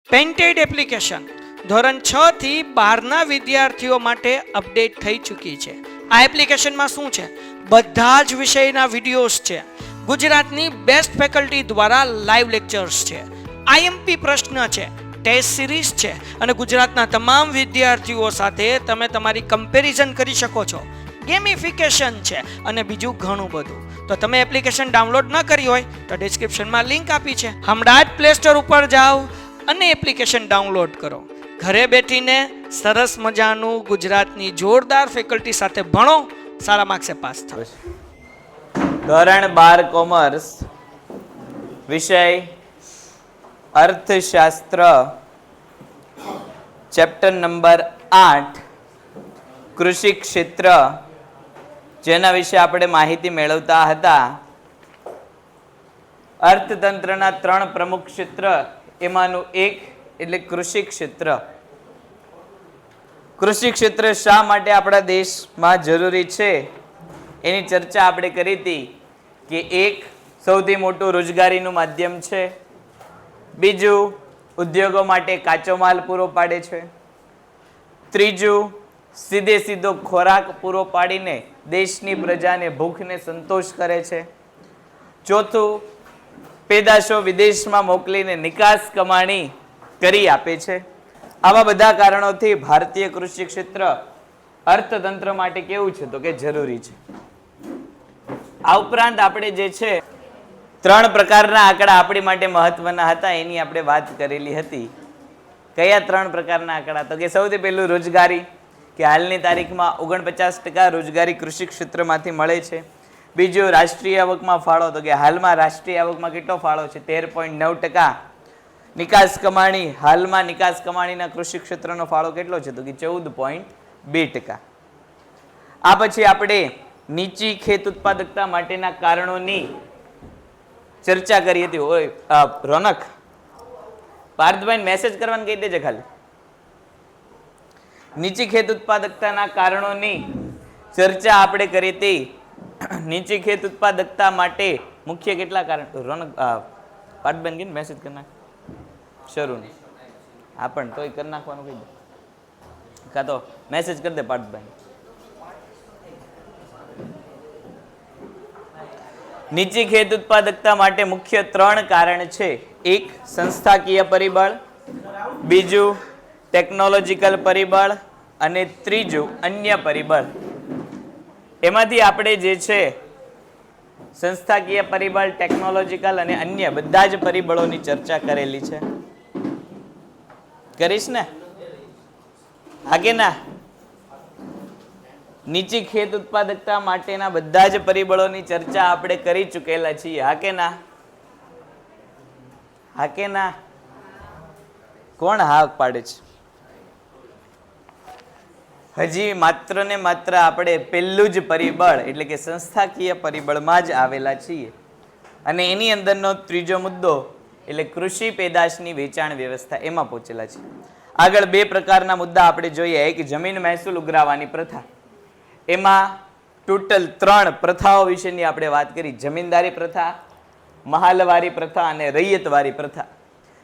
Painted application ધોરણ 6 થી 12ના વિદ્યાર્થીઓ માટે અપડેટ થઈ ચૂકી છે. આ એપ્લિકેશનમાં શું છે? બધા જ વિષયના વિડીયોઝ છે. ગુજરાતની બેસ્ટ ફેકલ્ટી દ્વારા લાઈવ લેક્ચર્સ છે. આઈએમપી પ્રશ્ન છે, ટેસ્ટ સિરીઝ છે અને ગુજરાતના તમામ વિદ્યાર્થીઓ સાથે તમે તમારી કમ્પેરિઝન કરી શકો છો. ગેમિફિકેશન છે અને બીજું ઘણું બધું. તો તમે એપ્લિકેશન ડાઉનલોડ ન કરી હોય તો ડિસ્ક્રિપ્શનમાં લિંક આપી છે. હમણાં જ પ્લે સ્ટોર ઉપર જાઓ અને એપ્લિકેશન ડાઉનલોડ કરો. ઘરે બેઠીને સરસ મજાનું ગુજરાતની જોરદાર ફેકલ્ટી સાથે ભણો, સારા માર્ક્સે પાસ થાઓ. ધોરણ 12 કોમર્સ વિષય અર્થશાસ્ત્ર ચેપ્ટર નંબર 8 કૃષિ ક્ષેત્ર, જેના વિશે આપણે માહિતી મેળવતા હતા. અર્થતંત્રના 3 પ્રમુખ ક્ષેત્ર, એમાંનું એક એટલે કૃષિ ક્ષેત્ર. કૃષિ ક્ષેત્ર શા માટે આપણા દેશમાં જરૂરી છે એની ચર્ચા આપણે કરી હતી કે એક સૌથી મોટું રોજગારીનું માધ્યમ છે, બીજું ઉદ્યોગો માટે કાચો માલ પૂરો પાડે છે, ત્રીજું સીધો ખોરાક પૂરો પાડીને દેશની પ્રજાને ભૂખને સંતોષ કરે છે, ચોથું પેદાશો વિદેશમાં મોકલીને નિકાસ કમાણી કરી આપે છે. આવા બધા કારણોથી ભારતીય કૃષિ ક્ષેત્ર અર્થતંત્ર માટે કેવું છે તો કે જરૂરી છે. આ ઉપરાંત આપણે જે છે 3 પ્રકારના આંકડા આપણી માટે મહત્વના હતા એની આપણે વાત કરેલી હતી. કયા 3 પ્રકારના આંકડા? તો કે સૌથી પહેલું રોજગારી, કે હાલની તારીખમાં 49% રોજગારી કૃષિ ક્ષેત્રમાંથી મળે છે. બીજું રાષ્ટ્રીય આવકમાં ફાળો, તો કે હાલમાં રાષ્ટ્રીય આવકમાં કેટલો ફાળો છે? 13.9%. નિકાસ કમાણી, હાલમાં નિકાસ કમાણીના કૃષિ ક્ષેત્રનો ફાળો કેટલો છે? તો કે 14.2%. આ પછી આપણે નીચી ખેત ઉત્પાદકતા માટેના કારણોની ચર્ચા કરી હતી. ઓય રોનક, પાર્થભાઈ મેસેજ કરવાનું કહી દેજે ખાલી. નીચી ખેત ઉત્પાદકતાના કારણોની ચર્ચા આપણે કરી હતી. નીચી ખેત ઉત્પાદકતા માટે મુખ્ય કેટલા કારણ? રોનક પાર્થભાઈ કહીને મેસેજ કરી નાખ. શરૂ હા પણ તોય કરી નાખવાનું કહી દે, કાં તો મેસેજ કરી દે પાર્થભાઈ. નીચી ખેત ઉત્પાદકતા માટે મુખ્ય 3 કારણ છે. એક સંસ્થાકીય પરિબળ, બીજું ટેકનોલોજીકલ પરિબળ અને ત્રીજું અન્ય પરિબળ. એમાંથી આપણે જે છે સંસ્થાકીય પરિબળ, ટેકનોલોજીકલ અને અન્ય બધા જ પરિબળોની ચર્ચા કરેલી છે. કરીશ ને? હા કે ના? નીચી ખેત ઉત્પાદકતા માટેના બધા જ પરિબળોની ચર્ચા આપણે કરી ચૂકેલા છીએ. હા કે ના? હા કે ના? કોણ હા પાડે છે? હજી માત્ર ને માત્ર આપણે પહેલું જ પરિબળ એટલે કે સંસ્થાકીય પરિબળમાં જ આવેલા છીએ. અને એની અંદરનો ત્રીજો મુદ્દો એટલે કૃષિ પેદાશની વેચાણ વ્યવસ્થા, એમાં પહોંચેલા છે. આગળ 2 પ્રકારના મુદ્દા આપણે જોઈએ. એક જમીન મહેસૂલ ઉઘરાવવાની પ્રથા. એમાં ટોટલ 3 પ્રથાઓ વિશેની આપણે વાત કરી. જમીનદારી પ્રથા, મહાલવારી પ્રથા અને રૈયતવારી પ્રથા.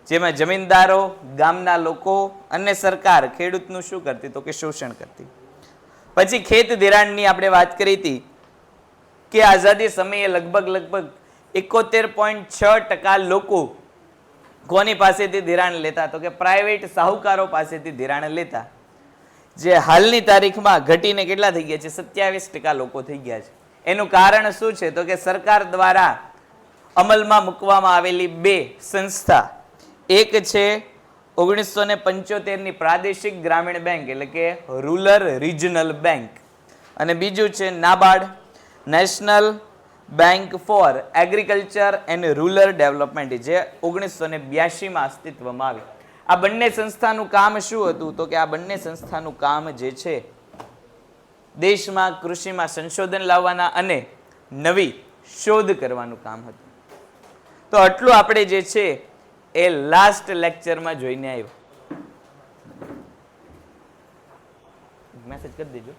જેમાં જમીનદારો, ગામના લોકો અને સરકાર ખેડૂતનું શું કરતી? તો કે શોષણ કરતી. પછી ખેત ધિરાણની આપણે વાત કરી હતી કે આઝાદી સમયે લગભગ 71.6% લોકો કોની પાસેથી ધિરાણ લેતા? તો કે પ્રાઇવેટ સાહુકારો પાસેથી ધિરાણ લેતા. જે હાલની તારીખમાં ઘટીને કેટલા થઈ ગયા છે? 27% લોકો થઈ ગયા છે. એનું કારણ શું છે? તો કે સરકાર દ્વારા અમલમાં મૂકવામાં આવેલી 2 સંસ્થા. એક છે 1975ની પ્રાદેશિક ગ્રામીણ બેંક એટલે કે રૂરલ રિજનલ બેંક, અને બીજું છે NABARD, national bank for agriculture and rural development, જે 1982માં અસ્તિત્વમાં આવી. આ બંને સંસ્થાનું કામ શું હતું? તો કે આ બંને સંસ્થાનું કામ જે છે દેશમાં કૃષિમાં સંશોધન લાવવાના અને નવી શોધ કરવાનું કામ હતું. તો આટલું આપણે જે છે એ લાસ્ટ લેક્ચરમાં જોઈને આવ્યા. મેસેજ કરી દેજો.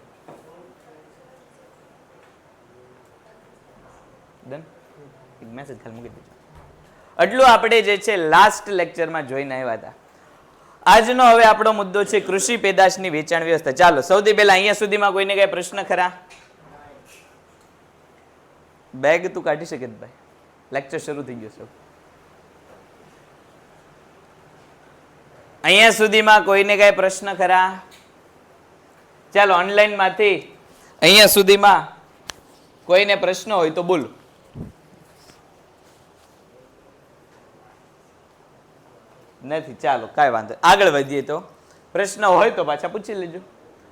ડન? મેસેજ ખાલી મૂકી દેજો. આટલું આપણે જે છે લાસ્ટ લેક્ચરમાં જોઈને આવ્યા હતા. આજનો હવે આપણો મુદ્દો છે કૃષિ પેદાશની વેચાણ વ્યવસ્થા. ચાલો સૌથી પહેલા અહીંયા સુધીમાં કોઈને કઈ પ્રશ્ન ખરા? બેગ તું કાઢી શકે ભાઈ, લેક્ચર શરૂ થઈ ગયો છે. અહીંયા સુધીમાં કોઈને કઈ પ્રશ્ન ખરા? ચાલો ઓનલાઈન માંથી અહીંયા સુધીમાં કોઈને પ્રશ્ન હોય તો બોલો. નથી, ચાલો કાંઈ વાંધો. આગળ વધીએ તો પ્રશ્ન હોય તો પાછા પૂછી લેજો.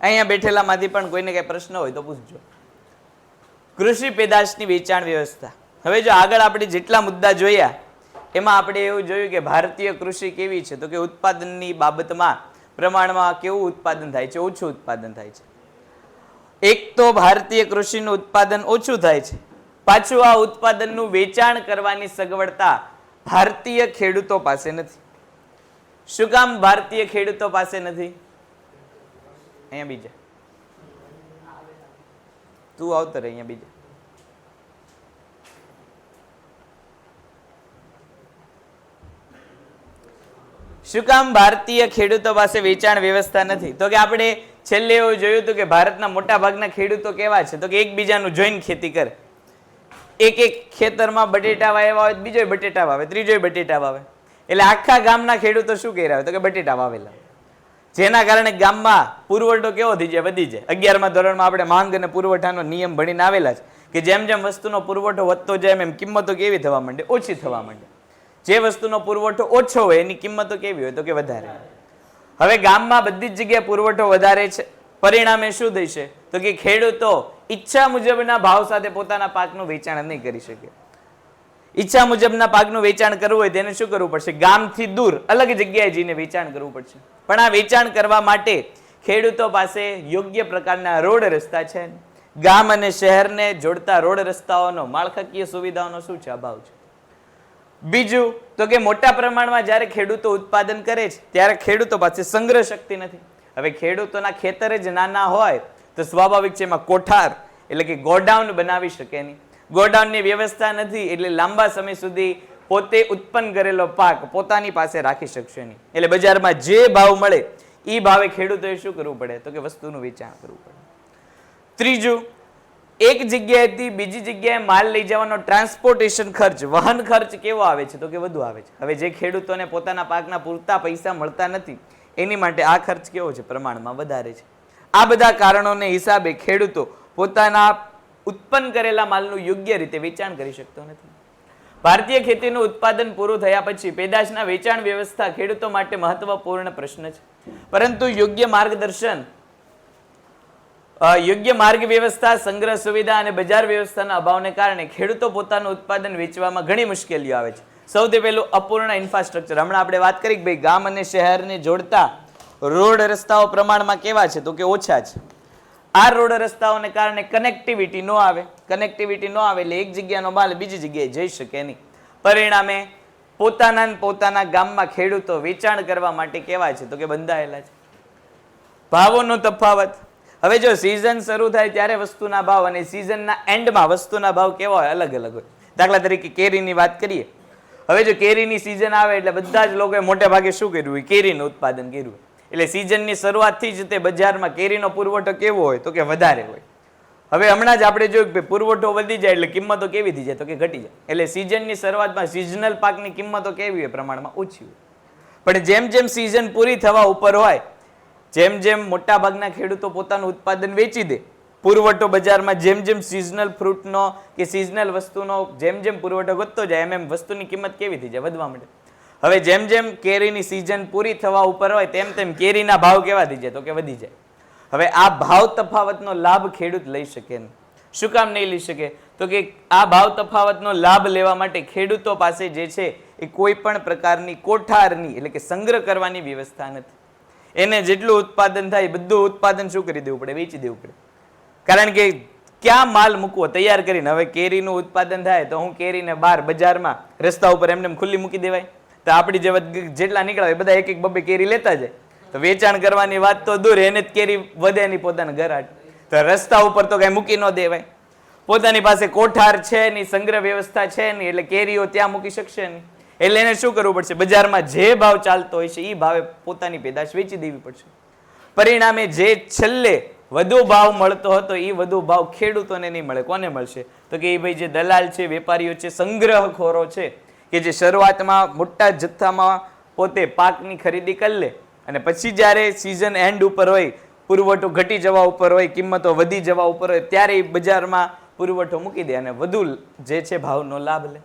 અહીંયા બેઠેલા માંથી પણ કોઈને કઈ પ્રશ્ન હોય તો પૂછજો. કૃષિ પેદાશની વેચાણ વ્યવસ્થા. હવે જો આગળ આપણે જેટલા મુદ્દા જોયા એમાં આપણે એવું જોયું કે ભારતીય કૃષિ કેવી છે, તો કે ઉત્પાદનની બાબતમાં પ્રમાણમાં કેવું ઉત્પાદન થાય છે? ઓછું ઉત્પાદન થાય છે. એક તો ભારતીય કૃષિનું ઉત્પાદન ઓછું થાય છે, પાછું આ ઉત્પાદનનું વેચાણ કરવાની સગવડતા ભારતીય ખેડૂતો પાસે નથી. શું કામ ભારતીય ખેડૂતો પાસે નથી? અહીંયા બીજા તું આવતો રહે. અહીંયા બીજા શું કામ ભારતીય ખેડૂતો પાસે વેચાણ વ્યવસ્થા નથી? તો કે આપણે છેલ્લે એવું જોયું હતું કે ભારતના મોટા ભાગના ખેડૂતો કેવા છે, તો કે એકબીજાનું જોઈને ખેતી કરે. એક એક ખેતરમાં બટેટા વાવ્યા હોય, બીજો બટેટા વાવે, ત્રીજો બટેટા વાવે. એટલે આખા ગામના ખેડૂતો શું કહી રહ્યા હોય? તો કે બટેટા વાવેલા. જેના કારણે ગામમાં પુરવઠો કેવો થઈ જાય? વધી જાય. 11મા ધોરણમાં આપણે માંગ અને પુરવઠાનો નિયમ ભણીને આવેલા છે કે જેમ જેમ વસ્તુનો પુરવઠો વધતો જાય એમ કિંમતો કેવી થવા માંડે? ઓછી થવા માંડે. જે વસ્તુનો પુરવઠો ઓછો હોય એની કિંમતો કેવી હોય? તો કે વધારે. હવે ગામમાં બધી જ જગ્યાએ પુરવઠો વધારે છે, પરિણામે શું થશે? તો કે ખેડૂતો ઈચ્છા મુજબના ભાવ સાથે પોતાના પાકનું વેચાણ નહીં કરી શકે. ઈચ્છા મુજબના પાકનું વેચાણ કરવું હોય તેને શું કરવું પડશે? ગામથી દૂર અલગ જગ્યાએ જઈને વેચાણ કરવું પડશે. પણ આ વેચાણ કરવા માટે ખેડૂતો પાસે યોગ્ય પ્રકારના રોડ રસ્તા છે. ગામ અને શહેરને જોડતા રોડ રસ્તાઓનો, માળખાકીય સુવિધાઓનો શું છે? અભાવ છે. બીજું તો કે મોટા પ્રમાણમાં જ્યારે ખેડૂતો ઉત્પાદન કરે છે ત્યારે ખેડૂતો પાસે સંગ્રહ શક્તિ નથી. હવે ખેડૂતોના ખેતર જ નાના હોય તો સ્વાભાવિક છે એમાં કોઠાર એટલે કે ગોડાઉન બનાવી શકે નહીં. ગોડાઉનની વ્યવસ્થા નથી એટલે લાંબા સમય સુધી પોતે ઉત્પન્ન કરેલો પાક પોતાની પાસે રાખી શકશે નહીં. એટલે બજારમાં જે ભાવ મળે એ ભાવે ખેડૂતોએ શું કરવું પડે? તો કે વસ્તુનું વેચાણ કરવું પડે. ત્રીજું, એક જગ્યાએથી બીજી જગ્યાએ માલ લઈ જવાનો ટ્રાન્સપોર્ટેશન ખર્ચ, વહન ખર્ચ કેવો આવે છે? તો કે વધુ આવે છે. હવે જે ખેડૂતોને પોતાના પાકના પૂરતા પૈસા મળતા નથી એની માટે આ ખર્ચ કેવો છે? પ્રમાણમાં વધારે છે. આ બધા કારણોને હિસાબે ખેડૂતો પોતાના ઉત્પન્ન કરેલા માલનું યોગ્ય રીતે વેચાણ કરી શકતો નથી. ભારતીય ખેતીનું ઉત્પાદન પૂરું થયા પછી પેદાશના વેચાણ વ્યવસ્થા ખેડૂતો માટે મહત્વપૂર્ણ પ્રશ્ન છે. પરંતુ યોગ્ય માર્ગદર્શન, યોગ્ય માર્ગ વ્યવસ્થા, સંગ્રહ સુવિધા અને બજાર વ્યવસ્થાના અભાવને કારણે ખેડૂતો પોતાનું ઉત્પાદન વેચવામાં ઘણી મુશ્કેલીઓ આવે છે. સૌથી પહેલું અપૂર્ણ ઇન્ફ્રાસ્ટ્રક્ચર. હમણાં આપણે વાત કરી કે ભાઈ ગામ અને શહેરને જોડતા રોડ રસ્તાઓ પ્રમાણમાં કેવા છે? તો કે ઓછા છે. આ રોડ રસ્તાઓને કારણે કનેક્ટિવિટી ન આવે. કનેક્ટિવિટી ન આવે એટલે એક જગ્યાનો માલ બીજી જગ્યાએ જઈ શકે નહીં. પરિણામે પોતાના ગામમાં ખેડૂતો વેચાણ કરવા માટે કેવા છે? તો કે બંધાયેલા છે. ભાવોનો તફાવત. હવે જો સિઝન શરૂ થાય ત્યારે વસ્તુના ભાવ અને સિઝનના એન્ડમાં વસ્તુના ભાવ કેવા હોય? અલગ અલગ હોય. દાખલા તરીકે કેરીની વાત કરીએ. હવે જો કેરીની સિઝન આવે એટલે બધા જ લોકોએ મોટે ભાગે શું કર્યું હોય? કેરીનું ઉત્પાદન કર્યું. એટલે સિઝનની શરૂઆતથી જ તે બજારમાં કેરીનો પુરવઠો કેવો હોય? તો કે વધારે હોય. હવે હમણાં જ આપણે જોયું કે પુરવઠો વધી જાય એટલે કિંમતો કેવી થઈ જાય? તો કે ઘટી જાય. એટલે સિઝનની શરૂઆતમાં સિઝનલ પાકની કિંમતો કેવી હોય? પ્રમાણમાં ઓછી હોય. પણ જેમ જેમ સિઝન પૂરી થવા ઉપર હોય, જેમ જેમ મોટા ભાગના ખેડૂતો પોતાનું ઉત્પાદન વેચી દે, પુરવઠો બજારમાં જેમ જેમ સિઝનલ ફ્રૂટનો કે સિઝનલ વસ્તુનો જેમ જેમ પુરવઠો વધતો જાય એમ એમ વસ્તુની કિંમત કેવી થઈ જાય? વધવા માંડે. હવે જેમ જેમ કેરીની સિઝન પૂરી થવા ઉપર હોય તેમ તેમ કેરીના ભાવ કેવા થઈ જાય? તો કે વધી જાય. હવે આ ભાવ તફાવતનો લાભ ખેડૂત લઈ શકે નહીં. શું કામ નહીં લઈ શકે? તો કે આ ભાવ તફાવતનો લાભ લેવા માટે ખેડૂતો પાસે જે છે એ કોઈ પણ પ્રકારની કોઠારની એટલે કે સંગ્રહ કરવાની વ્યવસ્થા નથી. એને જેટલું ઉત્પાદન થાય બધું ઉત્પાદન શું કરી દેવું પડે? વેચી દેવું પડે. કારણ કે ક્યાં માલ મૂકવો તૈયાર કરીને? હવે કેરીનું ઉત્પાદન થાય તો હું કેરીને બહાર બજારમાં રસ્તા ઉપર એમને ખુલ્લી મૂકી દેવાય? તો આપણી જેટલા નીકળાય બધા એક એક બબ્બે કેરી લેતા જાય તો વેચાણ કરવાની વાત તો દૂર, એને જ કેરી વધે નહીં પોતાના ઘર આટ. તો રસ્તા ઉપર તો કઈ મૂકી ન દેવાય. પોતાની પાસે કોઠાર છે નહીં, સંગ્રહ વ્યવસ્થા છે નહીં એટલે કેરીઓ ત્યાં મૂકી શકશે નહીં. એટલે એને શું કરવું પડશે? બજારમાં જે ભાવ ચાલતો હોય છે એ ભાવે પોતાની પેદાશ વેચી દેવી પડશે. પરિણામે જે છેલ્લે વધુ ભાવ મળતો હતો એ વધુ ભાવ ખેડૂતોને નહીં મળે. કોને મળશે? તો કે એ ભાઈ જે દલાલ છે, વેપારીઓ છે, સંગ્રહખોરો છે, કે જે શરૂઆતમાં મોટા જથ્થામાં પોતે પાકની ખરીદી કરી લે અને પછી જ્યારે સિઝન એન્ડ ઉપર હોય, પુરવઠો ઘટી જવા ઉપર હોય, કિંમતો વધી જવા ઉપર હોય, ત્યારે એ બજારમાં પુરવઠો મૂકી દે અને વધુ જે છે ભાવનો લાભ લે.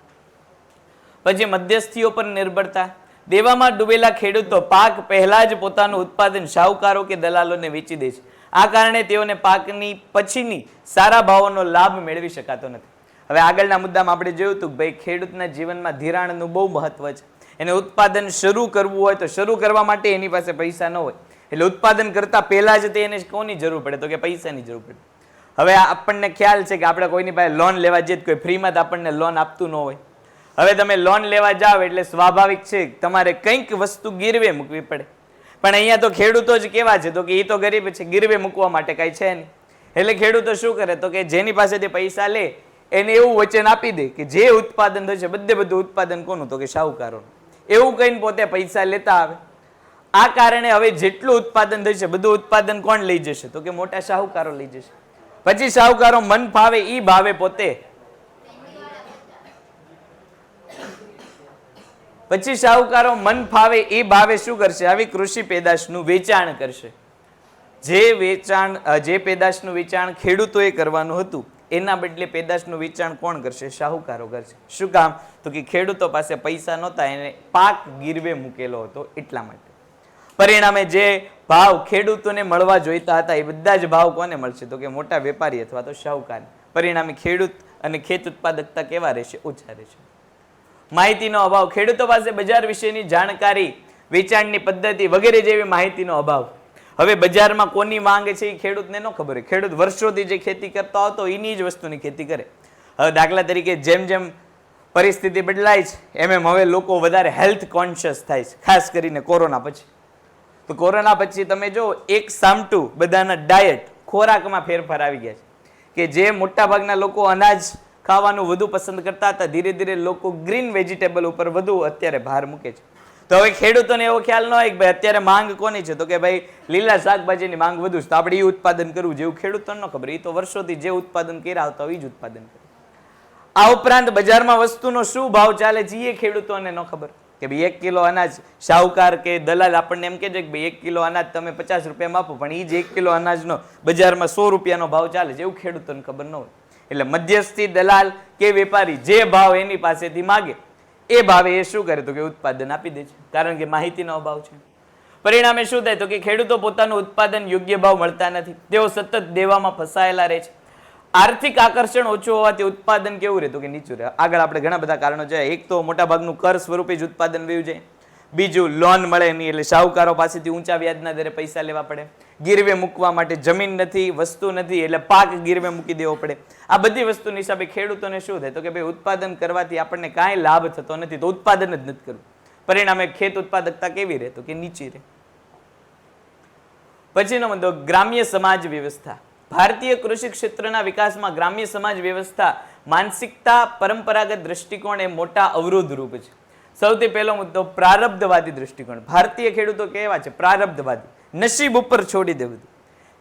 પછી મધ્યસ્થીઓ પર નિર્ભરતા. દેવામાં ડૂબેલા ખેડૂતો પાક પહેલા જ પોતાનું ઉત્પાદન શાહુકારો કે દલાલોને વેચી દે છે. આ કારણે તેઓને પાકની પછીની સારા ભાવોનો લાભ મેળવી શકાતો નથી. હવે આગળના મુદ્દામાં આપણે જોયું હતું કે ભાઈ ખેડૂતના જીવનમાં ધિરાણનું બહુ મહત્વ છે. એને ઉત્પાદન શરૂ કરવું હોય તો શરૂ કરવા માટે એની પાસે પૈસા ન હોય, એટલે ઉત્પાદન કરતા પહેલા જ એને કોની જરૂર પડે? તો કે પૈસાની જરૂર પડે. હવે આપણને ખ્યાલ છે કે આપણે કોઈની પાસે લોન લેવા જઈએ, કોઈ ફ્રીમાં તો આપણને લોન આપતું ન હોય. હવે તમે લોન લેવા જાઓ એટલે સ્વાભાવિક છે તમારે કંઈક વસ્તુ ગીરવે મૂકવી પડે. પણ અહીંયા તો ખેડૂતો જ કેવા છે? તો કે એ તો ગરીબ છે, ગીરવે મૂકવા માટે કાંઈ છે નહીં. એટલે ખેડૂતો શું કરે? તો કે જેની પાસેથી પૈસા લે એને એવું વચન આપી દે કે જે ઉત્પાદન થશે બધું ઉત્પાદન કોનું? તો કે શાહુકારોનું. એવું કહીને પોતે પૈસા લેતા આવે. આ કારણે હવે જેટલું ઉત્પાદન થશે બધું ઉત્પાદન કોણ લઈ જશે? તો કે મોટા શાહુકારો લઈ જશે. પછી શાહુકારો મન ફાવે ઈ ભાવે પોતે શું કરશે? આવી કૃષિ પેદાશનું વેચાણ કરશે. જે પેદાશનું વેચાણ ખેડૂતોએ કરવાનું હતું એના બદલે પેદાશનું વેચાણ કોણ કરશે? શાહુકારો કરશે. શું કામ? તો કે ખેડૂતો પાસે પૈસા નહોતા, એને પાક ગીરવે મૂકેલો હતો એટલા માટે. પરિણામે જે ભાવ ખેડૂતોને મળવા જોઈતા હતા એ બધા જ ભાવ કોને મળશે? તો કે મોટા વેપારી અથવા તો શાહુકાર. પરિણામે ખેડૂત અને ખેત ઉત્પાદકતા કેવા રહેશે? ઓછા રહેશે. માહિતીનો અભાવ. ખેડૂતો પાસે બજાર વિશેની જાણકારી, વેચાણની પદ્ધતિ વગેરે જેવી માહિતીનો અભાવ. હવે બજારમાં કોની માંગ છે એ ખેડૂતને ન ખબર હોય. ખેડૂત વર્ષોથી જે ખેતી કરતો હતો એની જ વસ્તુની ખેતી કરે. હવે દાખલા તરીકે જેમ જેમ પરિસ્થિતિ બદલાય છે એમ હવે લોકો વધારે હેલ્થ કોન્શિયસ થાય છે, ખાસ કરીને કોરોના પછી. તો કોરોના પછી તમે જો એક સામટું બધાના ડાયટ, ખોરાકમાં ફેરફાર આવી ગયા છે કે જે મોટાભાગના લોકો અનાજ ખાવાનું વધુ પસંદ કરતા હતા, ધીરે ધીરે લોકો ગ્રીન વેજીટેબલ ઉપર વધુ અત્યારે ભાર મૂકે છે. તો હવે ખેડૂતોને એવો ખ્યાલ ન હોય કે ભાઈ અત્યારે માંગ કોની છે? તો કે ભાઈ લીલા શાકભાજીની માંગ વધુ છે, તો આપણે એ ઉત્પાદન કરવું. જેવું ખેડૂતોને ન ખબર, એ તો વર્ષોથી જે ઉત્પાદન કર્યા આવતા હોય એ જ ઉત્પાદન કરે. આ ઉપરાંત બજારમાં વસ્તુનો શું ભાવ ચાલે છે એ ખેડૂતોને ન ખબર કે ભાઈ 1 કિલો અનાજ શાહુકાર કે દલાલ આપણને એમ કહે છે કે ભાઈ 1 કિલો અનાજ તમે 50 રૂપિયામાં આપો, પણ એ જ 1 કિલો અનાજનો બજારમાં 100 રૂપિયાનો ભાવ ચાલે છે એવું ખેડૂતોને ખબર ન હોય. એટલે મધ્યસ્થી દલાલ કે વેપારી જે ભાવ એની પાસેથી માગે એ ભાવે એ શું કરે? તો કે ઉત્પાદન આપી દે છે, કારણ કે માહિતીનો અભાવ છે. પરિણામે શું થાય? તો કે ખેડૂતો પોતાનું ઉત્પાદન યોગ્ય ભાવ મળતા નથી, તેઓ સતત દેવામાં ફસાયેલા રહે છે. આર્થિક આકર્ષણ ઓછું હોવાથી ઉત્પાદન કેવું રહે? તો કે નીચું રહે. આગળ આપણે ઘણા બધા કારણો છે. એક તો મોટા ભાગનું કર સ્વરૂપે જ ઉત્પાદન વયું જાય. બીજું લોન મળે નહીં, એટલે શાહુકારો પાસેથી ઊંચા વ્યાજના દરે પૈસા લેવા પડે. ગીરવે મૂકવા માટે જમીન નથી, વસ્તુ નથી, એટલે પાક ગીરવે મૂકી દેવો પડે. આ બધી વસ્તુની હિસાબે ખેડૂતોને શું થાય? તો કે ભાઈ ઉત્પાદન કરવાથી આપણને કાંઈ લાભ થતો નથી, તો ઉત્પાદન જ નથી કરવું. પરિણામે ખેત ઉત્પાદકતા કેવી રહે? તો કે નીચી રહે. પછીનો મુદ્દો ગ્રામ્ય સમાજ વ્યવસ્થા. ભારતીય કૃષિ ક્ષેત્રના વિકાસમાં ગ્રામ્ય સમાજ વ્યવસ્થા, માનસિકતા, પરંપરાગત દ્રષ્ટિકોણ એ મોટા અવરોધ રૂપ છે. સૌથી પહેલો મુદ્દો પ્રારબ્ધવાદી દ્રષ્ટિકોણ. ભારતીય ખેડૂતો કેવા છે? પ્રારબ્ધવાદી. નસીબ ઉપર છોડી દેવું.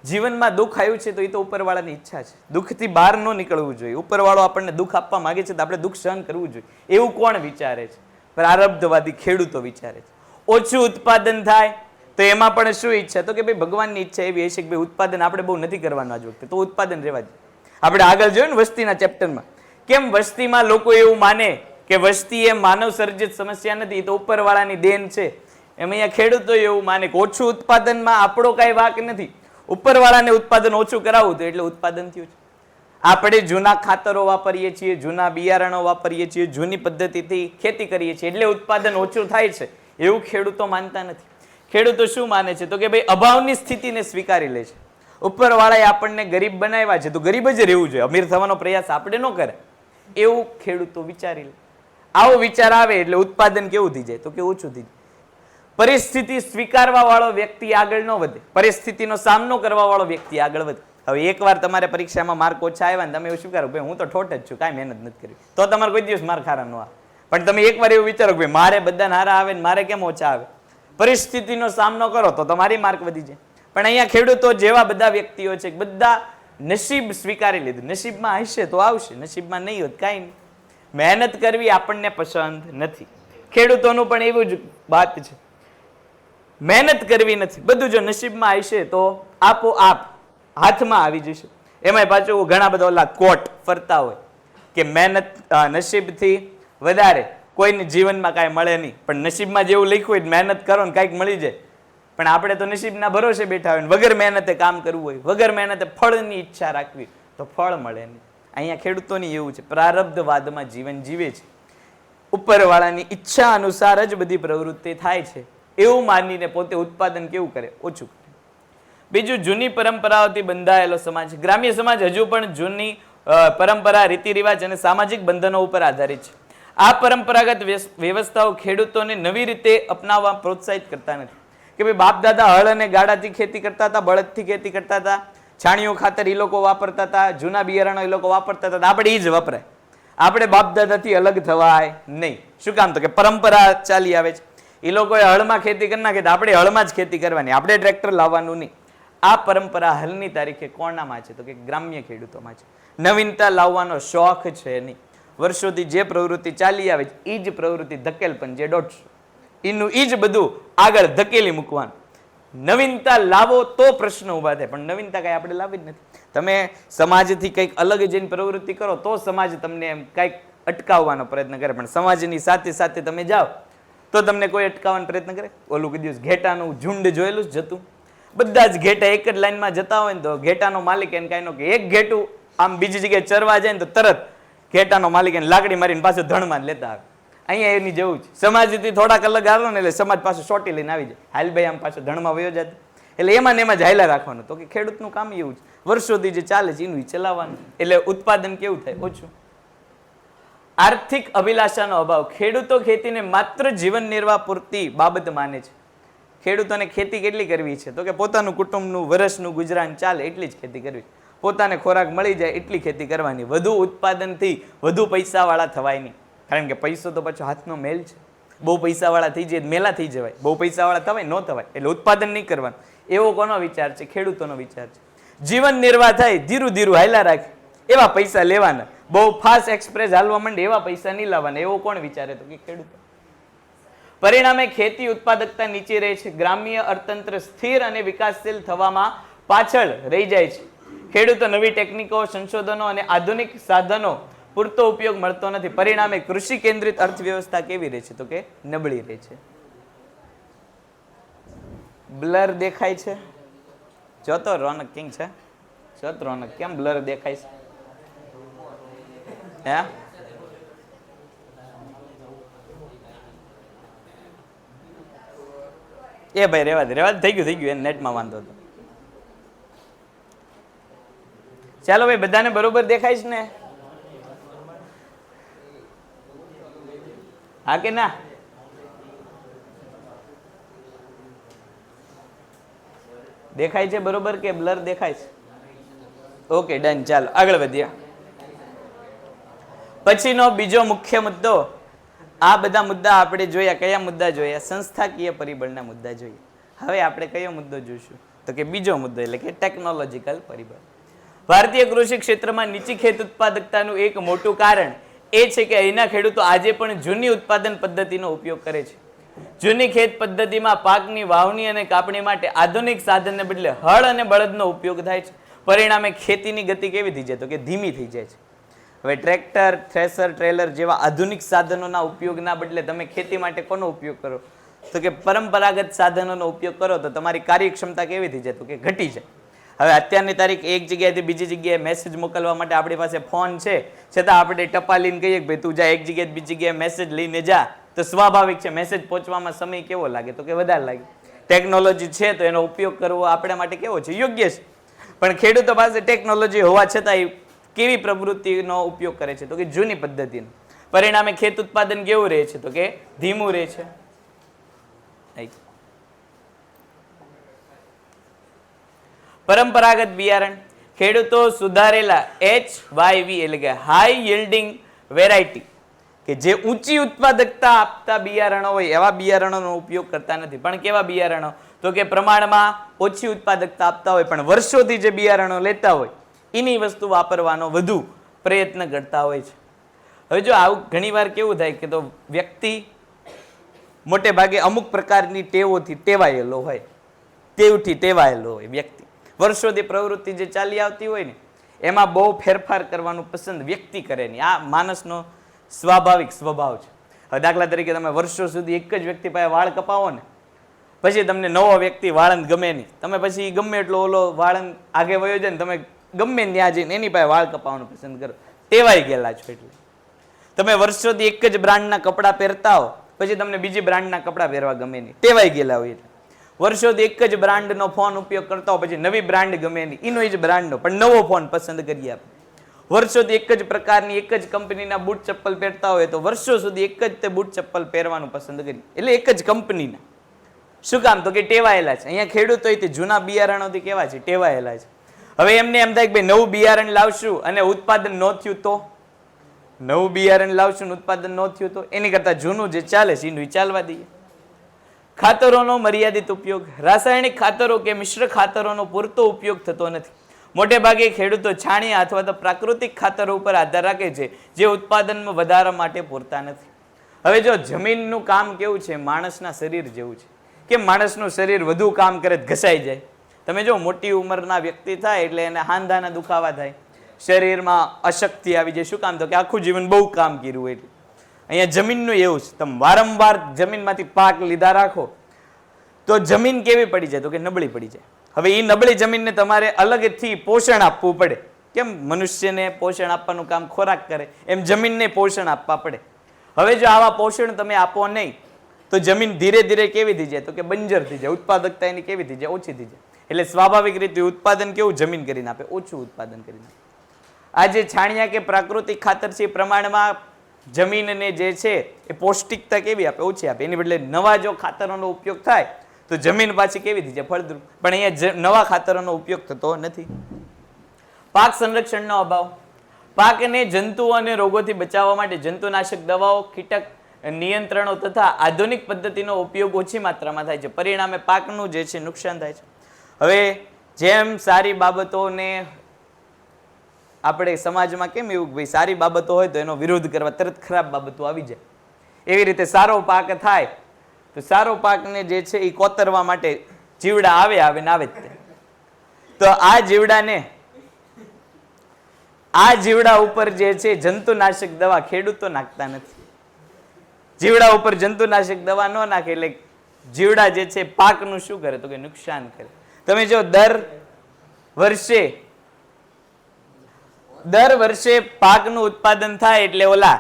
જીવનમાં દુઃખ આવ્યું છે તો એ તો ઉપરવાળાની ઈચ્છા છે, દુઃખથી બહાર ન નીકળવું જોઈએ. ઉપરવાળો આપણને દુઃખ આપવા માંગે છે તો આપણે દુઃખ સહન કરવું જોઈએ, એવું કોણ વિચારે છે? પ્રારબ્ધવાદી ખેડૂતો વિચારે છે. ઓછું ઉત્પાદન થાય તો એમાં પણ શું ઈચ્છા? તો કે ભાઈ ભગવાનની ઈચ્છા એવી હશે કે ભાઈ ઉત્પાદન આપણે બહુ નથી કરવાનું આજ વખતે, તો ઉત્પાદન રહેવા દે. આપણે આગળ જોયું ને વસ્તીના ચેપ્ટરમાં, કેમ વસ્તીમાં લોકો એવું માને કે વસ્તી એ માનવ સર્જિત સમસ્યા નથી, તો ઉપરવાળાની દેન છે. એમ અહીંયા ખેડૂતો એવું માને કે ઓછું ઉત્પાદનમાં આપણો કાંઈ વાંક નથી, ઉપરવાળાને ઉત્પાદન ઓછું કરાવવું તો એટલે ઉત્પાદન થયું છે. આપણે જૂના ખાતરો વાપરીએ છીએ, જૂના બિયારણો વાપરીએ છીએ, જૂની પદ્ધતિથી ખેતી કરીએ છીએ એટલે ઉત્પાદન ઓછું થાય છે, એવું ખેડૂતો માનતા નથી. ખેડૂતો શું માને છે? તો કે ભાઈ અભાવની સ્થિતિને સ્વીકારી લે છે. ઉપરવાળાએ આપણને ગરીબ બનાવ્યા છે તો ગરીબ જ રહેવું જોઈએ, અમીર થવાનો પ્રયાસ આપણે ન કરે, એવું ખેડૂતો વિચારી લે. આવો વિચાર આવે એટલે ઉત્પાદન કેવું થઈ જાય? તો કે ઓછું થઈ જાય. પરિસ્થિતિ સ્વીકારવા વાળો વ્યક્તિ આગળ ન વધે, પરિસ્થિતિનો સામનો કરવા વાળો વ્યક્તિ આગળ વધે. હવે એકવાર તમારે પરીક્ષામાં માર્ક ઓછા આવ્યા ને તમે એવું શું કરો? ભાઈ હું તો ઠોઠ જ છું, કાંઈ મહેનત નથી કરી, તો તમારે કોઈ દિવસ માર્ક ખારા ન આવે. પણ તમે એકવાર એવું વિચારો કે મારે બધા હારા આવે ને મારે કેમ ઓછા આવે, પરિસ્થિતિનો સામનો કરો તો તમારી માર્ક વધી જાય. પણ અહીંયા ખેડૂતો જેવા બધા વ્યક્તિઓ છે, બધા નસીબ સ્વીકારી લીધું. નસીબમાં હશે તો આવશે, નસીબમાં નહીં હોત કાંઈ નહીં. મહેનત કરવી આપણને પસંદ નથી. ખેડૂતોનું પણ એવું જ વાત છે, મહેનત કરવી નથી. બધું જો નસીબમાં હશે તો આપોઆપ હાથમાં આવી જશે. એમાંય પાછું ઘણા બધા ઓલા કોટ ફરતા હોય કે મહેનત નસીબથી વધારે કોઈને જીવનમાં કાંઈ મળે નહીં. પણ નસીબમાં જેવું લખ્યું હોય મહેનત કરો ને કાંઈક મળી જાય. પણ આપણે તો નસીબના ભરોસે બેઠા હોય, વગર મહેનતે કામ કરવું હોય, વગર મહેનતે ફળની ઈચ્છા રાખવી તો ફળ મળે નહીં. અહીંયા ખેડૂતોની એવું છે, પ્રારબ્ધવાદમાં જીવન જીવે છે. ઉપરવાળાની ઈચ્છા અનુસાર જ બધી પ્રવૃત્તિ થાય છે એવું માનીને પોતે ઉત્પાદન કેવું કરે, ઓછું કરે. બીજું, જૂની પરંપરાઓથી બંધાયેલો સમાજ. ગ્રામ્ય સમાજ હજુ પણ જૂની પરંપરા, રીતિ રિવાજ અને સામાજિક બંધનો ઉપર આધારિત છે. આ પરંપરાગત વ્યવસ્થાઓ ખેડૂતોને નવી રીતે અપનાવવા પ્રોત્સાહિત કરતા નથી. કે ભાઈ બાપ દાદા હળ અને ગાડાથી ખેતી કરતા હતા, બળદથી ખેતી કરતા હતા, છાણિયું ખાતર એ લોકો વાપરતા હતા, જૂના બિયારણો એ લોકો વાપરતા હતા, આપણે એ જ વપરાય. આપણે બાપ દાદાથી અલગ થવાય નહીં. શું કામ? તો કે પરંપરા ચાલી આવે છે. એ લોકોએ હળમાં ખેતી કરી નાખે, આપણે હળમાં જ ખેતી કરવાની, આપણે ટ્રેક્ટર લાવવાનું નહીં. આ પરંપરા હાલની તારીખે કોનામાં છે? તો કે ગ્રામ્ય ખેડૂતોમાં છે. નવીનતા લાવવાનો શોખ છે નહીં. વર્ષોથી જે પ્રવૃત્તિ ચાલી આવે છે એ જ પ્રવૃત્તિ ધકેલ પણ જે 150 એનું એ જ બધું આગળ ધકેલી મૂકવાનું. નવીનતા લાવો તો પ્રશ્ન ઉભા થાય, પણ નવીનતા કઈ આપણે લાવી જ નથી. તમે સમાજથી કંઈક અલગ જઈને પ્રવૃત્તિ કરો તો સમાજ તમને એમ કંઈક અટકાવવાનો પ્રયત્ન કરે, પણ સમાજની સાથે સાથે તમે જાઓ તો તમને કોઈ અટકાવવાનો પ્રયત્ન કરે? ઓલું કઈ દિવસ ઘેટાનું ઝુંડ જોયેલું જ જતું, બધા જ ઘેટા એક જ લાઈનમાં જતા હોય ને તો ઘેટાનો માલિક એને કાંઈ ન કે, એક ઘેટું આમ બીજી જગ્યાએ ચરવા જાય ને તો તરત ઘેટાનો માલિક એને લાકડી મારીને પાછું ધણમાં જ લેતા આવે. અહીંયા એની જેવું છે. સમાજથી થોડાક અલગ હાલો ને એટલે સમાજ પાછું સોટી લઈને આવી જાય, હાલ ભાઈ આમ પાછું ધણમાં વયો જાય. એટલે એમાં ને એમાં જ હાયલા રાખવાનું. તો કે ખેડૂતનું કામ એવું છે, વર્ષોથી જે ચાલે છે એનું ચલાવવાનું. એટલે ઉત્પાદન કેવું થાય? ઓછું. આર્થિક અભિલાષાનો અભાવ. ખેડૂતો ખેતીને માત્ર જીવન નિર્વાહ પૂરતી બાબત માને છે. ખેડૂતોને ખેતી કેટલી કરવી છે? તો કે પોતાનું કુટુંબનું વર્ષનું ગુજરાન ચાલે એટલી જ ખેતી કરવી, પોતાને ખોરાક મળી જાય એટલી ખેતી કરવાની. વધુ ઉત્પાદનથી વધુ પૈસાવાળા થવાય નહીં, કારણ કે પૈસો તો પાછો હાથનો મેલ છે. બહુ પૈસાવાળા થઈ જાય મેલા થઈ જવાય, બહુ પૈસાવાળા થવાય ન થવાય. એટલે ઉત્પાદન નહીં કરવાનું. એવો કોનો વિચાર છે? ખેડૂતોનો વિચાર છે. જીવન નિર્વાહ થાય, ધીરું ધીરું હાયલા રાખે એવા પૈસા લેવાના. બહુ ફાસ્ટ એક્સપ્રેસ હાલવા માંડે એવા પૈસા નહીં લાવવાના. એવો કોણ વિચારે? તો કે ખેડૂતો. પરિણામે ખેતી ઉત્પાદકતા નીચે રહે છે. ગ્રામ્ય અર્થતંત્ર સ્થિર અને વિકાસશીલ થવામાં પાછળ રહી જાય છે. ખેડૂતો નવી ટેકનિકો, સંશોધનો અને આધુનિક સાધનો પૂરતો ઉપયોગ મળતો નથી. પરિણામે કૃષિ કેન્દ્રિત અર્થવ્યવસ્થા કેવી રહે છે? તો કે નબળી રહે છે. બ્લર દેખાય છે? જો તો રોનક કિંગ છે, જો તો રોનક કેમ બ્લર દેખાય છે? હે એ ભાઈ રેવા દે, થઈ ગયું એને નેટમાં વાંધો હતો. ચાલો ભાઈ, બધાને બરોબર દેખાય છે ને? હા કે ના? દેખાય છે બરોબર કે બ્લર દેખાય છે? Okay done. ચાલો આગળ વધીએ. પછીનો બીજો મુખ્ય મુદ્દો. આ બધા મુદ્દા આપણે જોયા. કયા મુદ્દા જોયા? સંસ્થાકીય પરિબળના મુદ્દા જોઈએ. હવે આપણે કયો મુદ્દો જોઈશું? તો કે બીજો મુદ્દો, એટલે કે ટેકનોલોજીકલ પરિબળ. ભારતીય કૃષિ ક્ષેત્રમાં નીચી ખેત ઉત્પાદકતાનું એક મોટું કારણ એ છે કે અહીંના ખેડૂતો આજે પણ જૂની ઉત્પાદન પદ્ધતિનો ઉપયોગ કરે છે. જૂની ખેત પદ્ધતિમાં પાકની વાવણી અને કાપણી માટે આધુનિક સાધનને બદલે હળ અને બળદનો ઉપયોગ થાય છે. પરિણામે ખેતીની ગતિ કેવી થઈ જાય? તો કે ધીમી થઈ જાય છે. હવે ટ્રેક્ટર, થ્રેસર, ટ્રેલર જેવા આધુનિક સાધનોના ઉપયોગના બદલે તમે ખેતી માટે કોનો ઉપયોગ કરો? તો કે પરંપરાગત સાધનોનો ઉપયોગ કરો તો તમારી કાર્યક્ષમતા કેવી થઈ જાય? તો કે ઘટી જાય. હવે અત્યારની તારીખ એક જગ્યાએથી બીજી જગ્યાએ મેસેજ મોકલવા માટે આપણી પાસે ફોન છે, છતાં આપણે ટપાલીને કહીએ કે ભાઈ તું જા એક જગ્યાએ બીજી જગ્યાએ મેસેજ લઈને જા, તો સ્વાભાવિક છે મેસેજ પહોંચવામાં સમય કેવો લાગે? તો કે વધારે લાગે. ટેકનોલોજી છે તો એનો ઉપયોગ કરવો આપણા માટે કેવો છે? યોગ્ય છે. પણ ખેડૂતો પાસે ટેકનોલોજી હોવા છતાં કેવી પ્રવૃત્તિનો ઉપયોગ કરે છે? તો કે જૂની પદ્ધતિનો. પરિણામે ખેત ઉત્પાદન કેવું રહે છે? તો કે ધીમું રહે છે. પરંપરાગત બિયારણ. ખેડૂતો સુધારેલા HYV એટલે કે હાઈ યીલ્ડિંગ વેરાયટી કે જે ઊંચી ઉત્પાદકતા આપતા બિયારણો હોય એવા બિયારણોનો ઉપયોગ કરતા નથી. પણ કેવા બિયારણો? તો કે પ્રમાણમાં ઓછી ઉત્પાદકતા આપતા હોય પણ વર્ષોથી જે બિયારણો લેતા હોય એની વસ્તુ વાપરવાનો વધુ પ્રયત્ન કરતા હોય છે. હવે જો આવું ઘણીવાર કેવું થાય કે તો વ્યક્તિ મોટે ભાગે અમુક પ્રકારની ટેવોથી ટેવાયેલો હોય, ટેવથી ટેવાયેલો હોય વ્યક્તિ, વર્ષોથી પ્રવૃત્તિ જે ચાલી આવતી હોય ને એમાં બહુ ફેરફાર કરવાનું પસંદ વ્યક્તિ કરે નહીં. આ માણસનો સ્વાભાવિક સ્વભાવ છે. હવે દાખલા તરીકે તમે વર્ષો સુધી એક જ વ્યક્તિ પાસે વાળ કપાવો ને, પછી તમને નવો વ્યક્તિ વાળંદ ગમે નહીં, તમે પછી ગમે એટલો ઓલો વાળંદ આગે વયો જાય ને તમે ગમે ત્યાં જઈને એની પાસે વાળ કપાવવાનું પસંદ કરો, ટેવાઈ ગયેલા છો. એટલે તમે વર્ષોથી એક જ બ્રાન્ડના કપડાં પહેરતા હો પછી તમને બીજી બ્રાન્ડના કપડાં પહેરવા ગમે નહીં, ટેવાઈ ગયેલા હોય. એટલે વર્ષોથી એક જ બ્રાન્ડનો ફોન ઉપયોગ કરતા હો પછી નવી બ્રાન્ડ ગમે નહીં, એનો જ બ્રાન્ડનો પણ નવો ફોન પસંદ કરીએ આપણે. વર્ષોથી એક જ પ્રકારની એક જ કંપનીના બૂટ ચપ્પલ પહેરતા હોય તો વર્ષો સુધી એક જ તે બૂટ ચપ્પલ પહેરવાનું પસંદ કરીએ, એટલે એક જ કંપનીના. શું કામ? તો કે ટેવાયેલા છે. અહીંયા ખેડૂતો જૂના બિયારણોથી કેવા છે? ટેવાયેલા છે. હવે એમને એમ થાય કે ભાઈ નવું બિયારણ લાવશું અને ઉત્પાદન ન થયું તો, નવું બિયારણ લાવશું ઉત્પાદન ન થયું તો એની કરતા જૂનું જે ચાલે છે એનું ચાલવા દઈએ. ખાતરોનો મર્યાદિત ઉપયોગ. રાસાયણિક ખાતરો કે મિશ્ર ખાતરોનો પૂરતો ઉપયોગ થતો નથી. મોટે ભાગે ખેડૂતો છાણિયા અથવા તો પ્રાકૃતિક ખાતરો ઉપર આધાર રાખે છે જે ઉત્પાદનમાં વધારા માટે પૂરતા નથી. હવે જો જમીનનું કામ કેવું છે? માણસના શરીર જેવું છે કે માણસનું શરીર વધુ કામ કરે ઘસાઈ જાય. તમે જો મોટી ઉંમરના વ્યક્તિ થાય એટલે એને હાંધાના દુખાવા થાય, શરીરમાં અશક્તિ આવી જાય. શું કામ? તો કે આખું જીવન બહુ કામ કર્યું હોય. એટલે અહીંયા જમીનનું એવું છે, તમે વારંવાર જમીનમાંથી પાક લીધા રાખો તો જમીન કેવી પડી જાય? તો કે નબળી પડી જાય. હવે એ નબળી જમીનને તમારે અલગથી પોષણ આપવું પડે. કેમ? મનુષ્યને પોષણ આપવાનું કામ ખોરાક કરે એમ જમીનને પોષણ આપવા પડે. હવે જો આવા પોષણ તમે આપો નહીં તો જમીન ધીરે ધીરે કેવી થઈ જાય? તો કે બંજર થઈ જાય, ઉત્પાદકતા એની કેવી થઈ જાય? ઓછી થઈ જાય. એટલે સ્વાભાવિક રીતે ઉત્પાદન કેવું જમીન કરીને આપે? ઓછું ઉત્પાદન કરીને આપે. આ જે છાણિયા કે પ્રાકૃતિક ખાતર છે એ પ્રમાણમાં જમીનને જે છે એ પૌષ્ટિકતા કેવી આપે? ઓછી આપે. એની બદલે નવા જો ખાતરોનો ઉપયોગ થાય તો જમીન પાછી કેવી થઈ જાય? ફળદ્રુપ. પણ અહીંયા નવા ખાતરોનો ઉપયોગ થતો નથી. પાક સંરક્ષણનો અભાવ. પાકને જંતુઓ અને રોગોથી બચાવવા માટે જંતુનાશક દવાઓ, કીટક નિયંત્રણો તથા આધુનિક પદ્ધતિનો ઉપયોગ ઓછી માત્રામાં થાય છે. પરિણામે પાકનું જે છે નુકસાન થાય છે. હવે જેમ સારી બાબતોને આપણે સમાજમાં કેમ એવું ભાઈ સારી બાબતો હોય તો એનો વિરોધ કરવા તરત ખરાબ બાબતો આવી જાય, એવી રીતે સારો પાક થાય તો સારો પાકને જે છે એ કોતરવા માટે જીવડા આવે ને આવે જ તે. તો આ જીવડા ઉપર જે છે જંતુનાશક દવા ખેડૂતો નાખતા નથી. જીવડા ઉપર જંતુનાશક દવા ન નાખે એટલે જીવડા જે છે પાકનું શું કરે? તો કે નુકસાન કરે. તમે જો દર વર્ષે પાકનું ઉત્પાદન થાય એટલે ઓલા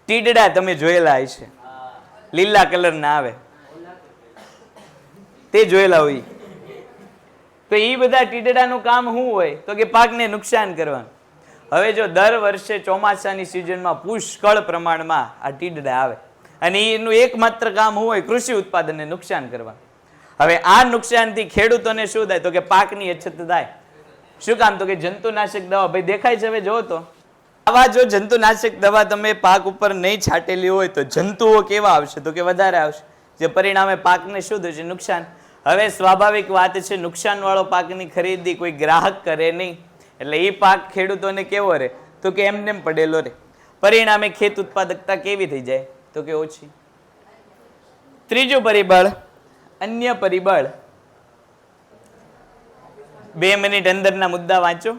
ટીડડા તમે જોયેલા હશે, લીલા કલરના આવે, તે જોયેલા હોય. તો એ બધા ટીડડાનું કામ શું હોય? તો કે પાકને નુકસાન કરવાનું. હવે જો દર વર્ષે ચોમાસાની સિઝનમાં પુષ્કળ પ્રમાણમાં આ ટીડડા આવે અને એનું એકમાત્ર કામ શું હોય? કૃષિ ઉત્પાદનને નુકસાન કરવાનું. હવે આ નુકસાનથી ખેડૂતોને શું થાય? તો કે પાકની અછત થાય. શું કામ? તો કે જંતુનાશક દવા. ભાઈ દેખાય છે? હવે જો તો આવા જો જંતુનાશક દવા તમે પાક ઉપર નહીં છાંટેલી હોય તો જંતુઓ કેવા આવશે? તો કે વધારે આવશે, જે પરિણામે પાકને શું થશે? નુકસાન. હવે સ્વાભાવિક વાત છે, નુકસાન વાળો પાકની ખરીદી કોઈ ગ્રાહક કરે નહીં એટલે એ પાક ખેડૂતોને કેવો રહે? તો કે એમને પડેલો રહે. પરિણામે ખેત ઉત્પાદકતા કેવી થઈ જાય? તો કે ઓછી. ત્રીજું પરિબળ અન્ય પરિબળ. 2 મિનિટ અંદરના મુદ્દા વાંચો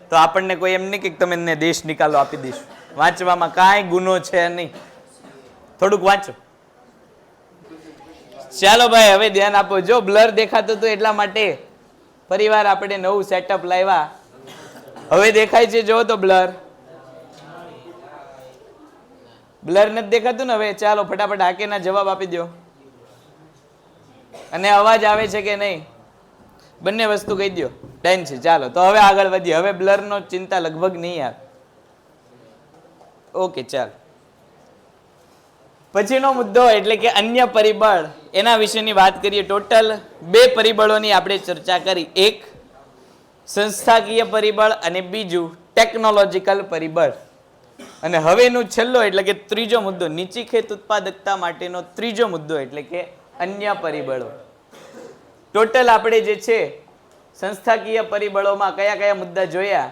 તો આપણને કોઈ એમ નહીં કે તમે એને દેશ નિકાલો આપી દઈશું. વાંચવામાં કાંઈ ગુનો છે નહીં, થોડુંક વાંચો. ચાલો ભાઈ હવે ધ્યાન આપો. જો બ્લર દેખાતું હતું એટલા માટે પરિવાર આપણે નવું સેટઅપ લાવ્યા. હવે દેખાય છે? જો તો બ્લર નથી દેખાતું ને? હવે ચાલો ફટાફટ હાકેના જવાબ આપી દો. અને અવાજ આવે છે કે નહીં? બંને વસ્તુ કહી દો. ડન છે. ચાલો તો હવે આગળ વધીએ. હવે બ્લરનો ચિંતા લગભગ નહીં આવે. ઓકે ચાલો. પછીનો મુદ્દો એટલે કે અન્ય પરિબળ, એના વિશેની વાત કરીએ. ટોટલ 2 પરિબળોની આપણે ચર્ચા કરી. એક સંસ્થાકીય પરિબળ અને બીજું ટેકનોલોજીકલ પરિબળ. અને હવેનું છેલ્લો એટલે કે ત્રીજો મુદ્દો, નીચી ખેત ઉત્પાદકતા માટેનો ત્રીજો મુદ્દો એટલે કે અન્ય પરિબળો. ટોટલ આપણે જે છે સંસ્થાકીય પરિબળોમાં કયા કયા મુદ્દા જોયા,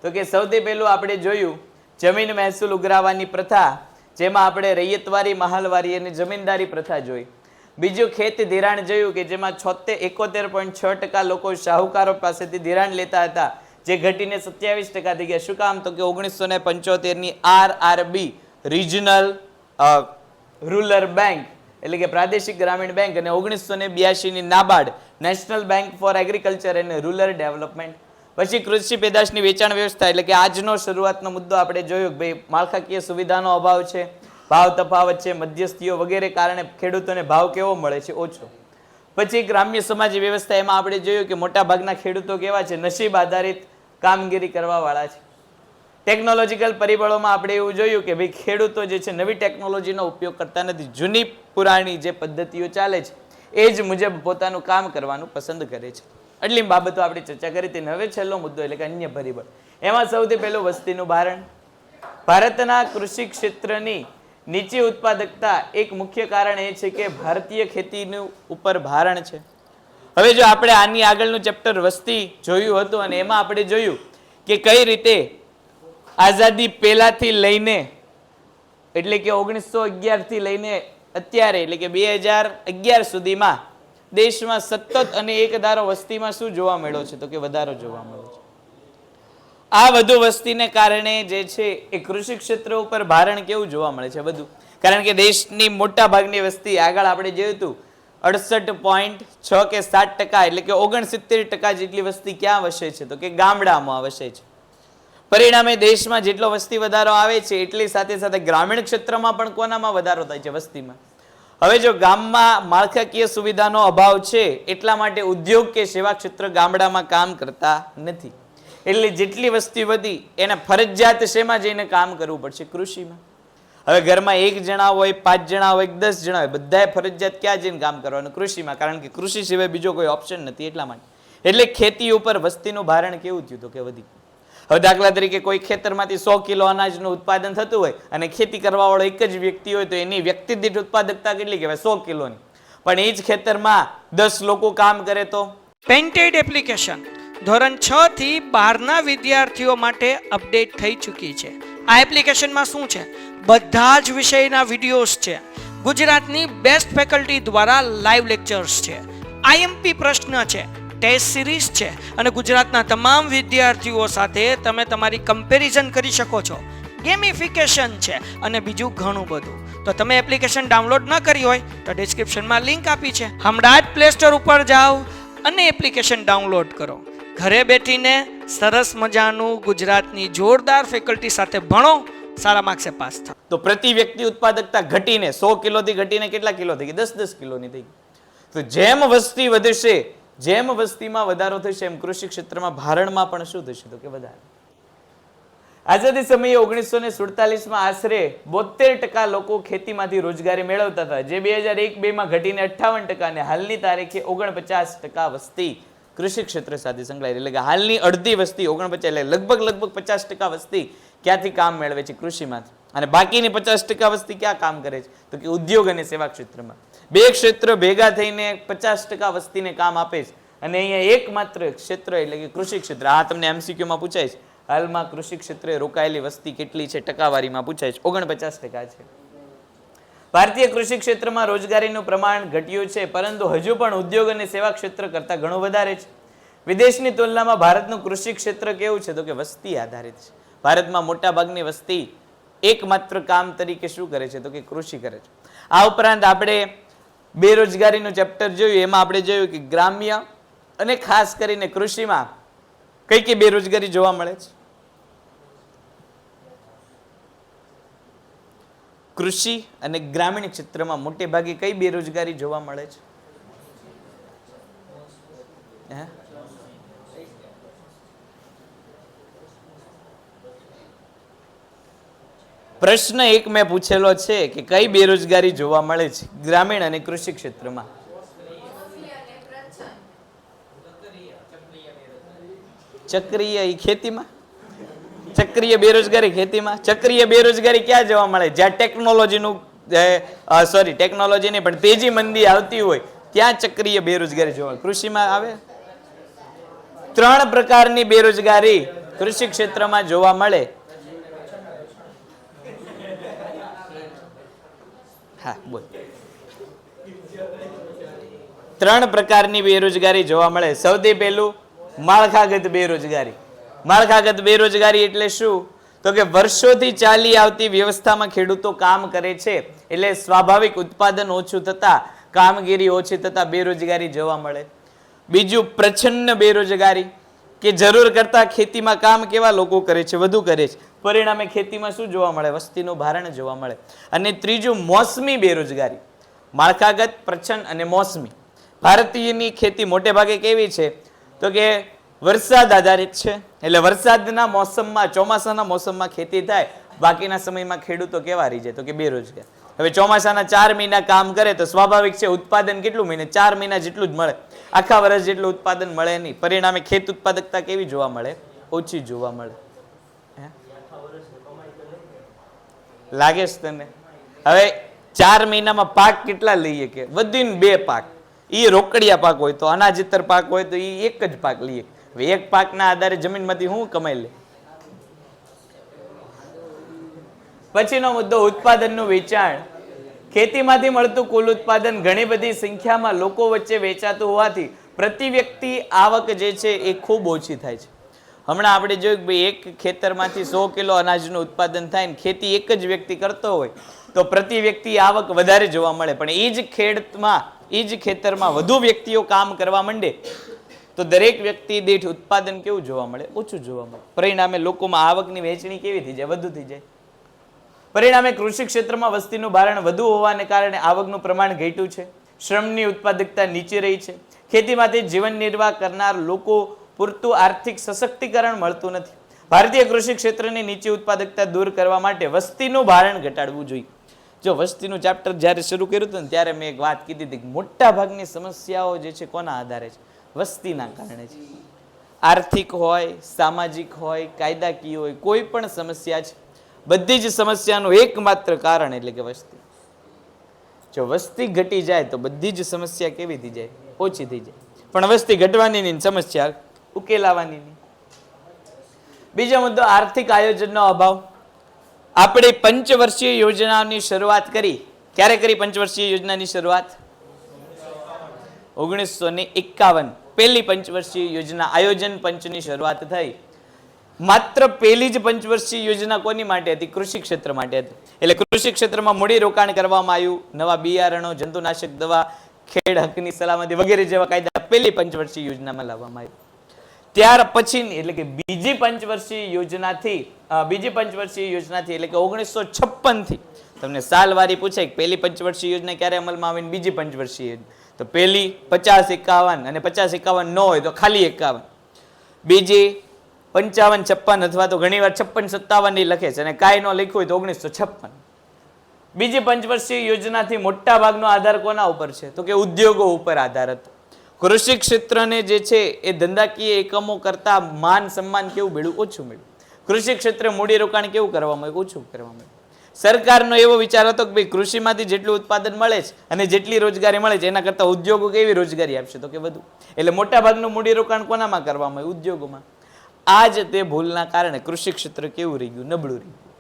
તો કે સૌથી પહેલું આપણે જોયું જમીન મહેસૂલ ઉઘરાવવાની પ્રથા, જેમાં આપણે રૈયતવારી, મહાલવારી અને જમીનદારી પ્રથા જોઈ. બીજું ખેત ધિરાણ જોયું કે જેમાં 71.6% લોકો શાહુકારો પાસેથી ધિરાણ લેતા હતા, જે ઘટીને 27% થઈ ગયા. શું કામ? તો કે 1975ની RRB રિજનલ રૂરલ બેંક એટલે કે પ્રાદેશિક ગ્રામીણ બેંક અને 1982ની NABARD national bank for agriculture and rural development. પછી કૃષિ પેદાશની વેચાણ વ્યવસ્થા એટલે કે આજનો શરૂઆતનો મુદ્દો આપણે જોયો કે ભાઈ માળખાકીય સુવિધાનો અભાવ છે, ભાવ તફાવત છે, મધ્યસ્થીઓ વગેરે કારણે ખેડૂતોને ભાવ કેવો મળે છે? ઓછો. પછી ગ્રામ્ય સમાજ વ્યવસ્થા, એમાં આપણે જોયું કે મોટા ભાગના ખેડૂતો કેવા છે? નસીબ આધારિત કામગીરી કરવા વાળા છે. ટેકનોલોજીકલ પરિબળોમાં આપણે એવું જોયું કે ભાઈ ખેડૂતો જે છે નવી ટેકનોલોજીનો ઉપયોગ કરતા નથી, જૂની પુરાણી જે પદ્ધતિઓ ચાલે છે એ જ મુજબ પોતાનું કામ કરવાનું પસંદ કરે છે. એટલી બાબતો આપણે ચર્ચા કરી હતી. હવે છેલ્લો મુદ્દો એટલે કે અન્ય પરિબળ. એમાં સૌથી પહેલું વસ્તીનું ભારણ. ભારતના કૃષિ ક્ષેત્રની નીચી ઉત્પાદકતા એક મુખ્ય કારણ એ છે કે ભારતીય ખેતીનું ઉપર ભારણ છે. હવે જો આપણે આની આગળનું ચેપ્ટર વસ્તી જોયું હતું અને એમાં આપણે જોયું કે કઈ રીતે આઝાદી પહેલાથી લઈને એટલે કે 1911 થી લઈને અત્યારે એટલે કે 2011 સુધીમાં દેશમાં સતત અને એક ધારો વસ્તીમાં શું જોવા મળ્યો છે? તો કે વધારો જોવા મળ્યો છે. આ વધુ વસ્તીને કારણે જે છે એ કૃષિ ક્ષેત્ર ઉપર ભારણ કેવું જોવા મળે છે? વધુ. કારણ કે દેશની મોટા ભાગની વસ્તી આગળ આપણે જોયું હતું 68.6 કે 7% એટલે કે 69% જેટલી વસ્તી ક્યાં વસે છે? તો કે ગામડામાં વસે છે. પરિણામે દેશમાં જેટલો વસ્તી વધારો આવે છે એટલી સાથે સાથે ગ્રામીણ ક્ષેત્રમાં પણ કોનામાં વધારો થાય છે? વસ્તીમાં. હવે જો ગામમાં માળખાકીય સુવિધાનો અભાવ છે એટલા માટે ઉદ્યોગ કે સેવા ક્ષેત્ર ગામડામાં કામ કરતા નથી, એટલે જેટલી વસ્તી વધી એને ફરજિયાત શેમાં જઈને કામ કરવું પડશે? કૃષિમાં. હવે ઘરમાં 1 જણા હોય, 5 જણા હોય, 10 જણા હોય, બધાએ ફરજિયાત ક્યાં જઈને કામ કરવાનું? કૃષિમાં. કારણ કે કૃષિ સિવાય બીજો કોઈ ઓપ્શન નથી એટલા માટે. એટલે ખેતી ઉપર વસ્તીનું ભારણ કેવું થયું? તો કે વધી. હવે દાખલા તરીકે કોઈ ખેતરમાંથી 100 કિલો અનાજનું ઉત્પાદન થતું હોય અને ખેતી કરવા વાળો એક જ વ્યક્તિ હોય તો એની વ્યક્તિ દીઠ ઉત્પાદકતા કેટલી કહેવાય? 100 કિલોની. પણ એ જ ખેતરમાં 10 લોકો કામ કરે તો? પેન્ટેડ એપ્લિકેશન ધોરણ 6 થી 12ના વિદ્યાર્થીઓ માટે અપડેટ થઈ ચૂકી છે. આ એપ્લિકેશનમાં શું છે? બધા જ વિષયના વિડીયોઝ છે. ગુજરાતની બેસ્ટ ફેકલ્ટી દ્વારા લાઈવ લેક્ચર્સ છે. આઈએમપી પ્રશ્ન છે, ટેસ્ટ સિરીઝ છે અને ગુજરાતના તમામ વિદ્યાર્થીઓ સાથે તમે તમારી કમ્પેરિઝન કરી શકો છો. ગેમિફિકેશન છે અને બીજું ઘણું બધું. તો તમે એપ્લિકેશન ડાઉનલોડ ન કરી હોય તો ડિસ્ક્રિપ્શનમાં લિંક આપી છે. હમણાં જ પ્લે સ્ટોર ઉપર જાઓ અને એપ્લિકેશન ડાઉનલોડ કરો. ઘરે બેઠીને સરસ મજાનું ગુજરાતની જોરદાર ફેકલ્ટી સાથે ભણો, સારા માર્ક્સે પાસ થાઓ. તો પ્રતિ વ્યક્તિ ઉત્પાદકતા ઘટીને 100 કિલોથી ઘટીને કેટલા કિલો થઈ ગઈ? 10 કિલોની થઈ ગઈ. તો જેમ વસ્તી વધશે, જેમ વસ્તીમાં વધારો થશે એમ કૃષિ ક્ષેત્રમાં ભારણમાં પણ શું થશે? તો કે વધારે. આઝાદી સમયે 1947માં આશરે 72% લોકો ખેતીમાંથી રોજગારી મેળવતા હતા, જે 2001-2માં ઘટીને 58% અને હાલની તારીખે 49% વસ્તી કૃષિ ક્ષેત્ર સાથે સંકળાયેલી. એટલે કે હાલની અડધી વસ્તી 49 એટલે લગભગ 50% વસ્તી ક્યાંથી કામ મેળવે છે? કૃષિમાંથી. અને બાકીની 50% વસ્તી ક્યાં કામ કરે છે? તો કે ઉદ્યોગ અને સેવા ક્ષેત્રમાં. બે ક્ષેત્ર ભેગા થઈને 50% વસ્તીને કામ આપે છે. અને અહીંયા એકમાત્ર ક્ષેત્ર એટલે કે કૃષિ ક્ષેત્ર. આ તમને MCQમાં પૂછાય છે. હાલમાં કૃષિ ક્ષેત્રે રોકાયેલી વસ્તી કેટલી છે? ટકાવારીમાં પૂછાય છે. 49% છે. ભારતીય કૃષિ ક્ષેત્રમાં રોજગારીનું પ્રમાણ ઘટ્યું છે, પરંતુ હજુ પણ ઉદ્યોગ અને સેવા ક્ષેત્ર કરતાં ઘણું વધારે છે. વિદેશની તુલનામાં ભારતનું કૃષિ ક્ષેત્ર કેવું છે? તો કે વસ્તી આધારિત છે. ભારતમાં મોટા ભાગની વસ્તી એકમાત્ર કામ તરીકે શું કરે છે? તો કે કૃષિ કરે છે. આ ઉપરાંત આપણે બેરોજગારીનું ચેપ્ટર જોયું, એમાં આપણે જોયું કે ગ્રામ્ય અને ખાસ કરીને કૃષિમાં કઈ કઈ બેરોજગારી જોવા મળે છે? કૃષિ અને ગ્રામીણ ક્ષેત્રમાં મોટે ભાગે કઈ બેરોજગારી જોવા મળે છે? પ્રશ્ન એક મેં પૂછેલો છે કે કઈ બેરોજગારી જોવા મળે છે ગ્રામીણ અને કૃષિ ક્ષેત્રમાં? ચક્રીય એ ખેતીમાં. ચક્રીય બેરોજગારી ખેતીમાં. ચક્રીય બેરોજગારી ક્યાં જોવા મળે? જ્યાં ટેકનોલોજીનું ટેકનોલોજી નહીં પણ તેજી મંદી આવતી હોય ત્યાં ચક્રીય બેરોજગારી જોવા મળે. કૃષિમાં આવે. 3 પ્રકારની બેરોજગારી કૃષિ ક્ષેત્રમાં જોવા મળે. હા બોલ. 3 પ્રકારની બેરોજગારી જોવા મળે. સૌથી પહેલું માળખાગત બેરોજગારી. માળખાગત બેરોજગારી એટલે શું? તો કે વર્ષોથી ચાલી આવતી વ્યવસ્થામાં ખેડૂતો કામ કરે છે એટલે સ્વાભાવિક ઉત્પાદન ઓછું થતા, કામગીરી ઓછી થતા બેરોજગારી જોવા મળે. બીજું પ્રચ્છન્ન બેરોજગારી કે જરૂર કરતા ખેતીમાં કામ કેવા લોકો કરે છે, વધુ કરે છે, પરિણામે ખેતીમાં શું જોવા મળે? વસ્તીનું ભારણ જોવા મળે. અને ત્રીજું મોસમી બેરોજગારી. માળખાગત, પ્રચ્છન્ન અને મોસમી. ભારતીયની ખેતી મોટે ભાગે કેવી છે? તો કે વરસાદ આધારિત છે. એટલે વરસાદના મોસમમાં, ચોમાસાના મોસમમાં ખેતી થાય, બાકીના સમયમાં ખેડૂતો કેવા રહી જાય? તો કે બેરોજગાર. હવે ચોમાસાના 4 મહિના કામ કરે તો સ્વાભાવિક છે ઉત્પાદન કેટલું મહિને? 4 મહિના જેટલું જ મળે. આખા વર્ષ જેટલું ઉત્પાદન મળે નહીં. પરિણામે ખેત ઉત્પાદકતા કેવી જોવા મળે? ઓછી જોવા મળે. લાગે છે તને? હવે 4 મહિનામાં પાક કેટલા લઈએ? કે વધીને 2 પાક. એ રોકડિયા પાક હોય તો, અનાજેતર પાક હોય તો એ એક જ પાક લઈએ. હવે એક પાકના આધારે જમીનમાંથી શું કમાઈ લે? પછીનો મુદ્દો ઉત્પાદનનું વેચાણ. ખેતીમાંથી મળતું કુલ ઉત્પાદન ઘણી બધી સંખ્યામાં લોકો વચ્ચે વેચાતું હોવાથી પ્રતિ વ્યક્તિ આવક જે છે એ ખૂબ ઓછી થાય છે. હમણાં આપણે જોયું કે એક ખેતરમાંથી 100 કિલો અનાજનું ઉત્પાદન થાય ને ખેતી એક જ વ્યક્તિ કરતો હોય તો પ્રતિ વ્યક્તિ આવક વધારે જોવા મળે. પણ એ જ ખેતરમાં વધુ વ્યક્તિઓ કામ કરવા માંડે તો દરેક વ્યક્તિ દીઠ ઉત્પાદન કેવું જોવા મળે? ઓછું જોવા મળે. પરિણામે લોકોમાં આવકની વહેંચણી કેવી થઈ જાય? વધુ થઈ જાય. પરિણામે કૃષિ ક્ષેત્રમાં વસ્તીનું ભારણ વધુ હોવાને કારણે આવકનું પ્રમાણ ઘટ્યું છે. શ્રમની ઉત્પાદકતા નીચે રહી છે. ખેતીમાંથી જીવન નિર્વાહ કરનાર લોકો પૂરતું આર્થિક સશક્તિકરણ મળતું નથી. ભારતીય કૃષિ ક્ષેત્રની નીચી ઉત્પાદકતા દૂર કરવા માટે વસ્તીનું ભારણ ઘટાડવું જોઈએ. જો વસ્તીનું ચેપ્ટર જ્યારે શરૂ કર્યું હતું ને ત્યારે મેં એક વાત કીધી હતી કે મોટા ભાગની સમસ્યાઓ જે છે કોના આધારે છે? વસ્તીના કારણે છે. આર્થિક હોય, સામાજિક હોય, કાયદાકીય હોય, કોઈ પણ સમસ્યા છે, બધી જ સમસ્યાનું એકમાત્ર કારણ એટલે કે વસ્તી. જો વસ્તી ઘટી જાય તો બધી જ સમસ્યા કેવી થઈ જાય? ઓછી થઈ જાય. પણ વસ્તી ઘટવાની નહીં, સમસ્યા ઉકેલાવાની નહીં. બીજો મુદ્દો આર્થિક આયોજનનો અભાવ. આપણે પંચવર્ષીય યોજનાની શરૂઆત કરી. ક્યારે કરી પંચવર્ષીય યોજનાની શરૂઆત? 1951 પહેલી પંચવર્ષીય યોજના આયોજન પંચની શરૂઆત થઈ. માત્ર પહેલી જ પંચવર્ષીય યોજના કોની માટે હતી? કૃષિ ક્ષેત્ર માટે હતી. એટલે કૃષિ ક્ષેત્રમાં મૂડી રોકાણ કરવામાં આવ્યું. નવા બિયારણો, જંતુનાશક દવા, ખેડ હકની સલામતી વગેરે જેવા કાયદા પહેલી પંચવર્ષીય યોજનામાં લાવવામાં આવ્યા. ત્યાર પછીની એટલે કે બીજી પંચવર્ષીય યોજનાથી એટલે કે 1956 થી તમને સાલવારી પૂછે કે પહેલી પંચવર્ષીય યોજના ક્યારે અમલમાં આવી, બીજી પંચવર્ષીય યોજના, તો પહેલી 50-51 અને 50-51 ન હોય તો ખાલી 51, બીજી 55-56 અથવા તો ઘણીવાર 56-57 લખે છે અને કાંઈ ન લખ્યું હોય તો 1956. બીજી પંચવર્ષીય યોજનાથી મોટા ભાગનો આધાર કોના ઉપર છે? તો કે ઉદ્યોગો ઉપર આધાર હતો. કૃષિ ક્ષેત્રને જે છે એ ધંધાકીય એકમો કરતા માન સન્માન કેવું મળ્યું? ઓછું મળ્યું. કૃષિ ક્ષેત્રે મૂડીરોકાણ કેવું કરવામાં આવ્યું? ઓછું કરવામાં આવ્યું. સરકારનો એવો વિચાર હતો કે ભાઈ કૃષિમાંથી જેટલું ઉત્પાદન મળે છે અને જેટલી રોજગારી મળે છે એના કરતાં ઉદ્યોગો કેવી રોજગારી આપશે? તો કે વધુ. એટલે મોટા ભાગનું મૂડીરોકાણ કોનામાં કરવામાં આવ્યું? ઉદ્યોગોમાં. આ જ તે ભૂલના કારણે કૃષિ ક્ષેત્ર કેવું રહી ગયું? નબળું રહી ગયું.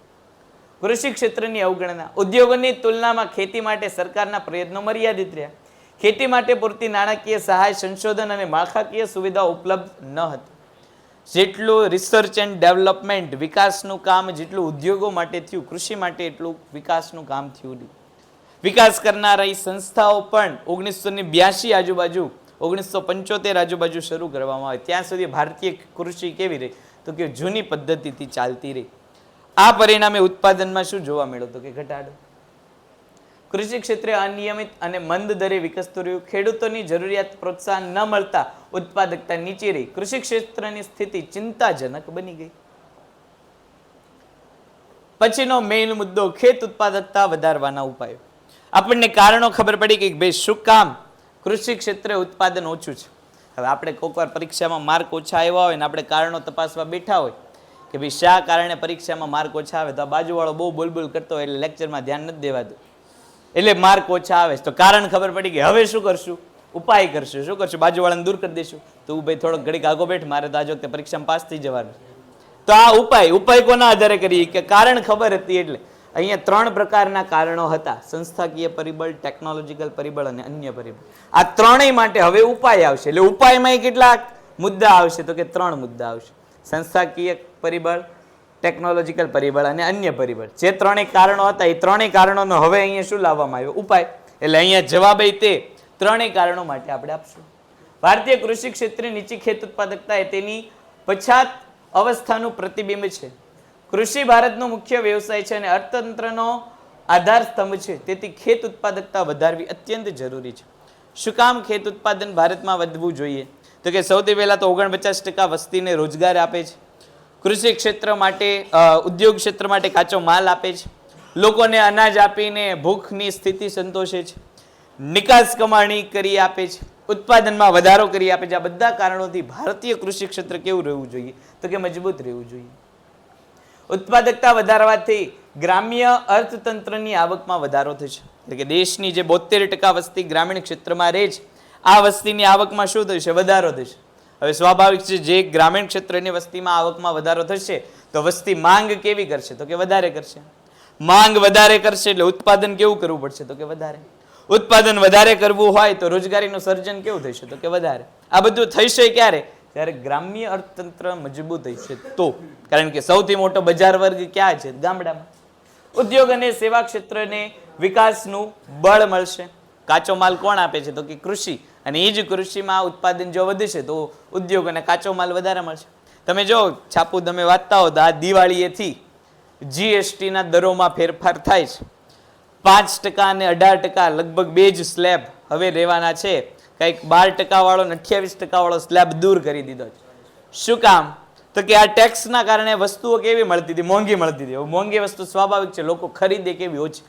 કૃષિ ક્ષેત્રની અવગણના. ઉદ્યોગોની તુલનામાં ખેતી માટે સરકારના પ્રયત્નો મર્યાદિત રહ્યા. ખેતી માટે પૂરતી નાણાકીય સહાય, સંશોધન અને માળખાકીય સુવિધાઓ ઉપલબ્ધ ન હતી. જેટલું રિસર્ચ એન્ડ ડેવલપમેન્ટ વિકાસનું કામ જેટલું ઉદ્યોગો માટે થયું, કૃષિ માટે એટલું વિકાસનું કામ થયું નહીં. વિકાસ કરનારા એ સંસ્થાઓ પણ 1982 આજુબાજુ, 1975 આજુબાજુ શરૂ કરવામાં આવે ત્યાં સુધી ભારતીય કૃષિ કેવી રહી? તો કે જૂની પદ્ધતિથી ચાલતી રહી. આ પરિણામે ઉત્પાદનમાં શું જોવા મળ્યું? તો કે ઘટાડો. કૃષિ ક્ષેત્રે અનિયમિત અને મંદ દરે વિકસતું રહ્યું. ખેડૂતોની જરૂરિયાત પ્રોત્સાહન ન મળતા ઉત્પાદકતા નીચી રહી. કૃષિ ક્ષેત્રની સ્થિતિ ચિંતાજનક બની ગઈ. પછીનો મેઇન મુદ્દો ખેત ઉત્પાદકતા વધારવાના ઉપાયો. આપણને કારણો ખબર પડી કે ભાઈ શું કામ કૃષિ ક્ષેત્રે ઉત્પાદન ઓછું છે. હવે આપણે કોઈક વાર પરીક્ષામાં માર્ક ઓછા આવ્યા હોય ને આપણે કારણો તપાસવા બેઠા હોય કે ભાઈ શા કારણે પરીક્ષામાં માર્ક ઓછા આવે, તો આ બાજુવાળો બહુ બોલબોલ કરતો હોય એટલે લેક્ચરમાં ધ્યાન નથી દેવાતું, એટલે માર્ક ઓછા આવે. તો કારણ ખબર પડી ગઈ. હવે શું કરશું? ઉપાય કરશું. શું કરશું? બાજુવાળાને દૂર કરી દઈશું. તો ભાઈ થોડોક ઘડીક આગો બેઠ, મારે તો આજ વખતે પરીક્ષામાં પાસ થઈ જવાનું. તો આ ઉપાય કોના આધારે કરીએ? કે કારણ ખબર હતી એટલે. અહીંયા 3 પ્રકારના કારણો હતા: સંસ્થાકીય પરિબળ, ટેકનોલોજીકલ પરિબળ અને અન્ય પરિબળ. આ ત્રણેય માટે હવે ઉપાય આવશે. એટલે ઉપાયમાં કેટલા મુદ્દા આવશે? તો કે 3 મુદ્દા આવશે: સંસ્થાકીય પરિબળ, ટેકનોલોજીકલ પરિબળ અને અન્ય પરિબળ. જે 3 કારણો હતા એ 3 કારણોનો હવે અહીંયા શું લાવવામાં આવ્યો? ઉપાય. એટલે અહીંયા જવાબ તે 3 કારણો માટે આપણે આપશું. ભારતીય કૃષિ ક્ષેત્રે નીચી ખેત ઉત્પાદકતા એ તેની પછાત અવસ્થાનું પ્રતિબિંબ છે. કૃષિ ભારતનો મુખ્ય વ્યવસાય છે અને અર્થતંત્રનો આધાર સ્તંભ છે. તેથી ખેત ઉત્પાદકતા વધારવી અત્યંત જરૂરી છે. શું કામ ખેત ઉત્પાદન ભારતમાં વધવું જોઈએ? તો કે સૌથી પહેલા તો 49% વસ્તીને રોજગાર આપે છે. કૃષિ ક્ષેત્ર માટે, ઉદ્યોગ ક્ષેત્ર માટે કાચો માલ આપે છે. લોકોને અનાજ આપીને ભૂખની સ્થિતિ સંતોષે છે. નિકાસ કમાણી કરી આપે છે. ઉત્પાદનમાં વધારો કરી આપે છે. આ બધા કારણોથી ભારતીય કૃષિ ક્ષેત્ર કેવું રહેવું જોઈએ? તો કે મજબૂત રહેવું જોઈએ. ઉત્પાદકતા વધારવાથી ગ્રામ્ય અર્થતંત્રની આવકમાં વધારો થશે. એટલે કે દેશની જે 72% વસ્તી ગ્રામીણ ક્ષેત્રમાં રહે છે, આ વસ્તીની આવકમાં શું થશે? વધારો થશે. હવે સ્વાભાવિક છે, જે ગ્રામીણ ક્ષેત્રની વસ્તીમાં આવકમાં વધારો થશે તો વસ્તી માંગ કેવી કરશે? તો કે વધારે કરશે. માંગ વધારે કરશે એટલે ઉત્પાદન કેવું કરવું પડશે? તો કે વધારે. ઉત્પાદન વધારે કરવું હોય તો રોજગારીનું સર્જન કેવું થશે? તો કે વધારે. આ બધું થશે ક્યારે? ત્યારે ગ્રામ્ય અર્થતંત્ર મજબૂત થશે તો. કારણ કે સૌથી મોટો બજાર વર્ગ ક્યાં છે? ગામડામાં. ઉદ્યોગ અને સેવા ક્ષેત્રને વિકાસનું બળ મળશે. કાચો માલ કોણ આપે છે? તો કે કૃષિ. અને એ જ કૃષિમાં ઉત્પાદન જો વધશે તો ઉદ્યોગ અને કાચો માલ વધારે મળશે. તમે જો છાપું તમે વાંચતા હો તો આ દિવાળીએથી જીએસટીના દરોમાં ફેરફાર થાય છે. 5% અને 18% લગભગ 2 જ સ્લેબ હવે રહેવાના છે. કંઈક 12% વાળો ને 28% વાળો સ્લેબ દૂર કરી દીધો છે. શું કામ? તો કે આ ટેક્સના કારણે વસ્તુઓ કેવી મળતી હતી? મોંઘી મળતી હતી. મોંઘી વસ્તુ સ્વાભાવિક છે, લોકો ખરીદે કેવી ઓછી.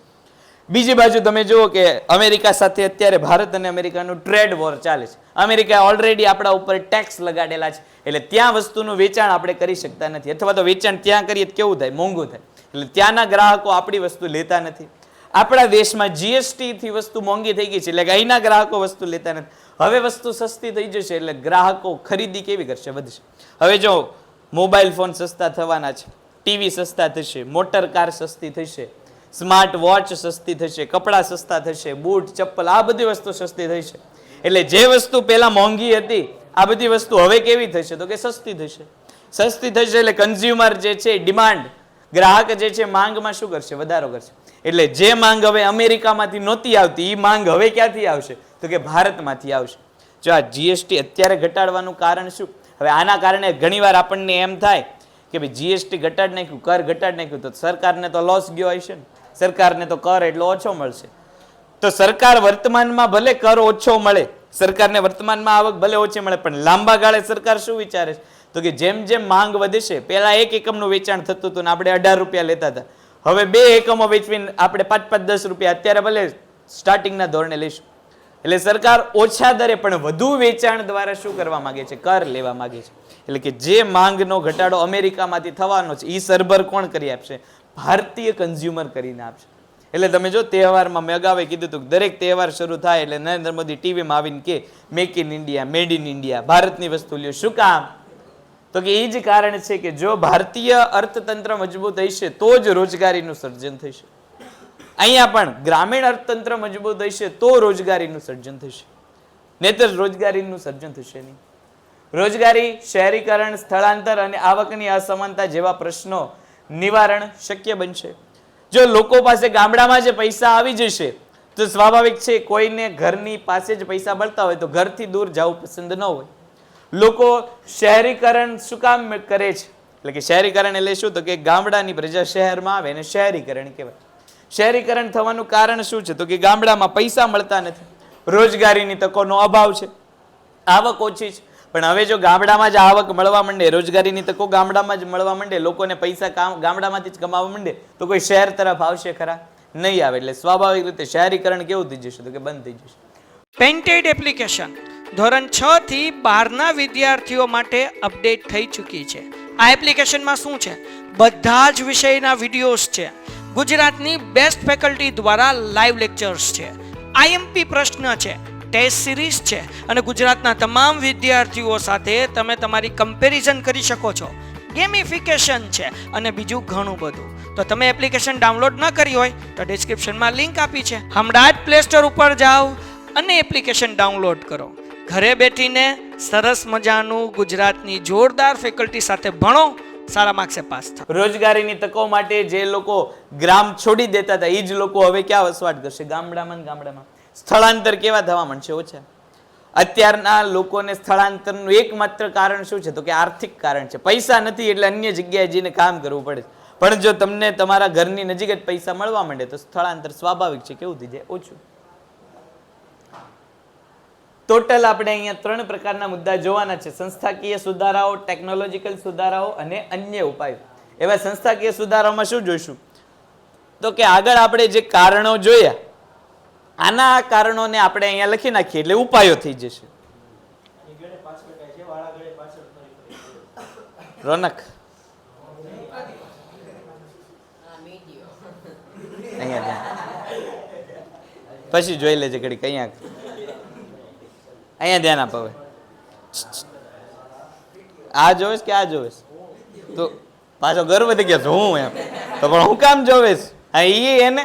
બીજી બાજુ તમે જુઓ કે અમેરિકા સાથે અત્યારે ભારત અને અમેરિકાનું ટ્રેડ વોર ચાલે છે. અમેરિકાએ ઓલરેડી આપણા ઉપર ટેક્સ લગાડેલા છે. એટલે ત્યાં વસ્તુનું વેચાણ આપણે કરી શકતા નથી, અથવા તો વેચાણ ત્યાં કરીએ તો કેવું થાય? મોંઘું થાય. એટલે ત્યાંના ગ્રાહકો આપણી વસ્તુ લેતા નથી. આપણા દેશમાં જીએસટી થી વસ્તુ મોંઘી થઈ ગઈ છે, એટલે અહીંના ગ્રાહકો વસ્તુ લેતા નથી. હવે વસ્તુ સસ્તી થઈ જશે એટલે ગ્રાહકો ખરીદી કેવી કરશે? વધશે. હવે જો મોબાઈલ ફોન સસ્તા થવાના છે, ટીવી સસ્તા થશે, મોટર કાર સસ્તી થશે, સ્માર્ટ વોચ સસ્તી થશે, કપડાં સસ્તા થશે, બૂટ ચપ્પલ આ બધી વસ્તુ સસ્તી થશે. એટલે જે વસ્તુ પહેલા મોંઘી હતી આ બધી વસ્તુ હવે કેવી થશે? તો કે સસ્તી થશે. સસ્તી થશે એટલે કન્ઝ્યુમર જે છે, ડિમાન્ડ, ગ્રાહક જે છે, માંગમાં શું કરશે? વધારો કરશે. એટલે જે માંગ હવે અમેરિકામાંથી નહોતી આવતી એ માંગ હવે ક્યાંથી આવશે? તો કે ભારતમાંથી આવશે. જો આ જીએસટી અત્યારે ઘટાડવાનું કારણ શું? હવે આના કારણે ઘણીવાર આપણને એમ થાય કે ભાઈ જીએસટી ઘટાડી નાખ્યું, કર ઘટાડી નાખ્યું તો સરકારને તો લોસ ગયો હશે ને, સરકારને તો કર એટલો ઓછો મળશે. તો સરકાર વર્તમાનમાં ભલે કર ઓછો મળે, સરકારને વર્તમાનમાં આવક ભલે ઓછી મળે, પણ લાંબા ગાળે સરકાર શું વિચારે છે? તો કે જેમ જેમ માંગ વધશે, પહેલા 1 એકમનું વેચાણ થતું હતું ને આપણે 18 રૂપિયા લેતા હતા, હવે 2 એકમો વેચવીને આપણે 5-10 રૂપિયા અત્યારે ભલે સ્ટાર્ટિંગના ધોરણે લઈશું. એટલે સરકાર ઓછા દરે પણ વધુ વેચાણ દ્વારા શું કરવા માંગે છે? કર લેવા માંગે છે. એટલે કે જે માંગનો ઘટાડો અમેરિકામાંથી થવાનો છે એ સરભર કોણ કરી આપશે? ભારતીય કન્ઝ્યુમર કરીને આપશે. એટલે તમે જો તહેવારમાં મેં અગાઉ કીધું હતું દરેક તહેવાર શરૂ થાય એટલે નરેન્દ્ર મોદી ટીવીમાં આવીને કે make in India, made in India, ભારતની વસ્તુ લ્યો. શું કામ? તો કે એ જ કારણ છે કે જો ભારતીય અર્થતંત્ર મજબૂત હશે તો જ રોજગારીનું સર્જન થશે. અહીંયા પણ ગ્રામીણ અર્થતંત્ર મજબૂત હશે તો રોજગારીનું સર્જન થશે, નહીંતર રોજગારીનું સર્જન થશે નહીં. રોજગારી, શહેરીકરણ, સ્થળાંતર અને આવકની અસમાનતા જેવા પ્રશ્નો નિવારણ શક્ય બનશે. જો લોકો પાસે ગામડામાં જે પૈસા આવી જશે તો સ્વાભાવિક છે કોઈને ઘરની પાસે જ પૈસા મળતા હોય તો ઘરથી દૂર જવું પસંદ ન હોય. લોકો શહેરીકરણ શું કામ કરે છે? એટલે કે શહેરીકરણ એટલે શું? તો કે ગામડાની પ્રજા શહેરમાં આવે એને શહેરીકરણ કહેવાય. શહેરીકરણ થવાનું કારણ શું છે? તો કે ગામડામાં પૈસા મળતા નથી, રોજગારીની તકોનો અભાવ છે, આવક ઓછી છે. પણ હવે જો ગામડામાં જ આવક મળવા માંડે, રોજગારીની તકો ગામડામાં જ મળવા માંડે, લોકોને પૈસા ગામડામાંથી જ કમાવા માંડે તો કોઈ શહેર તરફ આવશે ખરા? નહીં આવે. એટલે સ્વાભાવિક રીતે શહેરીકરણ કેવું થઈ જશે? તો કે બંધ થઈ જશે. પેન્ટેડ એપ્લિકેશન ધોરણ 6 થી 12ના વિદ્યાર્થીઓ માટે અપડેટ થઈ ચૂકી છે. આ એપ્લિકેશનમાં શું છે, બધા જ વિષયના વિડીયોઝ છે, ગુજરાતની બેસ્ટ ફેકલ્ટી દ્વારા લાઈવ લેક્ચર્સ છે, આઈએમપી પ્રશ્ન છે, ટેસ્ટ સિરીઝ છે અને ગુજરાતના તમામ વિદ્યાર્થીઓ સાથે તમે તમારી કમ્પેરિઝન કરી શકો છો, ગેમિફિકેશન છે અને બીજું ઘણું બધું. તો તમે એપ્લિકેશન ડાઉનલોડ ન કરી હોય તો ડિસ્ક્રિપ્શનમાં લિંક આપી છે, હમણાં જ પ્લે સ્ટોર ઉપર જાઓ અને એપ્લિકેશન ડાઉનલોડ કરો. ઘરે બેઠીને સરસ મજાનું ગુજરાતની જોરદાર ફેકલ્ટી સાથે ભણો, સારા માર્ક્સે પાસ થાઓ. રોજગારીની તકો માટે જે લોકો ગ્રામ છોડી દેતા હતા એ જ લોકો હવે ક્યાં વસવાટ કરશે? ગામડામાં ને ગામડામાં. સ્થળાંતર કેવા થવા માંડશે? ઓછા. અત્યારના લોકોને સ્થળાંતરનું એકમાત્ર કારણ શું છે? તો કે આર્થિક કારણ છે. પૈસા નથી એટલે અન્ય જગ્યાએ જઈને કામ કરવું પડે. પણ જો તમને તમારા ઘરની નજીક જ પૈસા મળવા માંડે તો સ્થળાંતર સ્વાભાવિક છે કેવું થઈ જાય? ઓછું. ટોટલ આપણે અહીંયા 3 પ્રકારના મુદ્દા જોવાના છે: સંસ્થાકીય સુધારાઓ, ટેકનોલોજીકલ સુધારાઓ અને અન્ય ઉપાયો. એવા સંસ્થાકીય સુધારાઓમાં શું જોઈશું? તો કે આગળ આપણે જે કારણો જોયા, આના કારણોને આપણે અહીંયા લખી નાખીએ એટલે ઉપાયો થઈ જશે. રોનક અહીંયા પછી જોઈ લેજે ઘડી કઈ અહીંયા ધ્યાન આપ. હવે આ જોવેશ કે આ જોવેશ? તો પાછો ગર્વ વધી ગયા જોઉં એમ તો પણ હું કામ જોવેશ? એને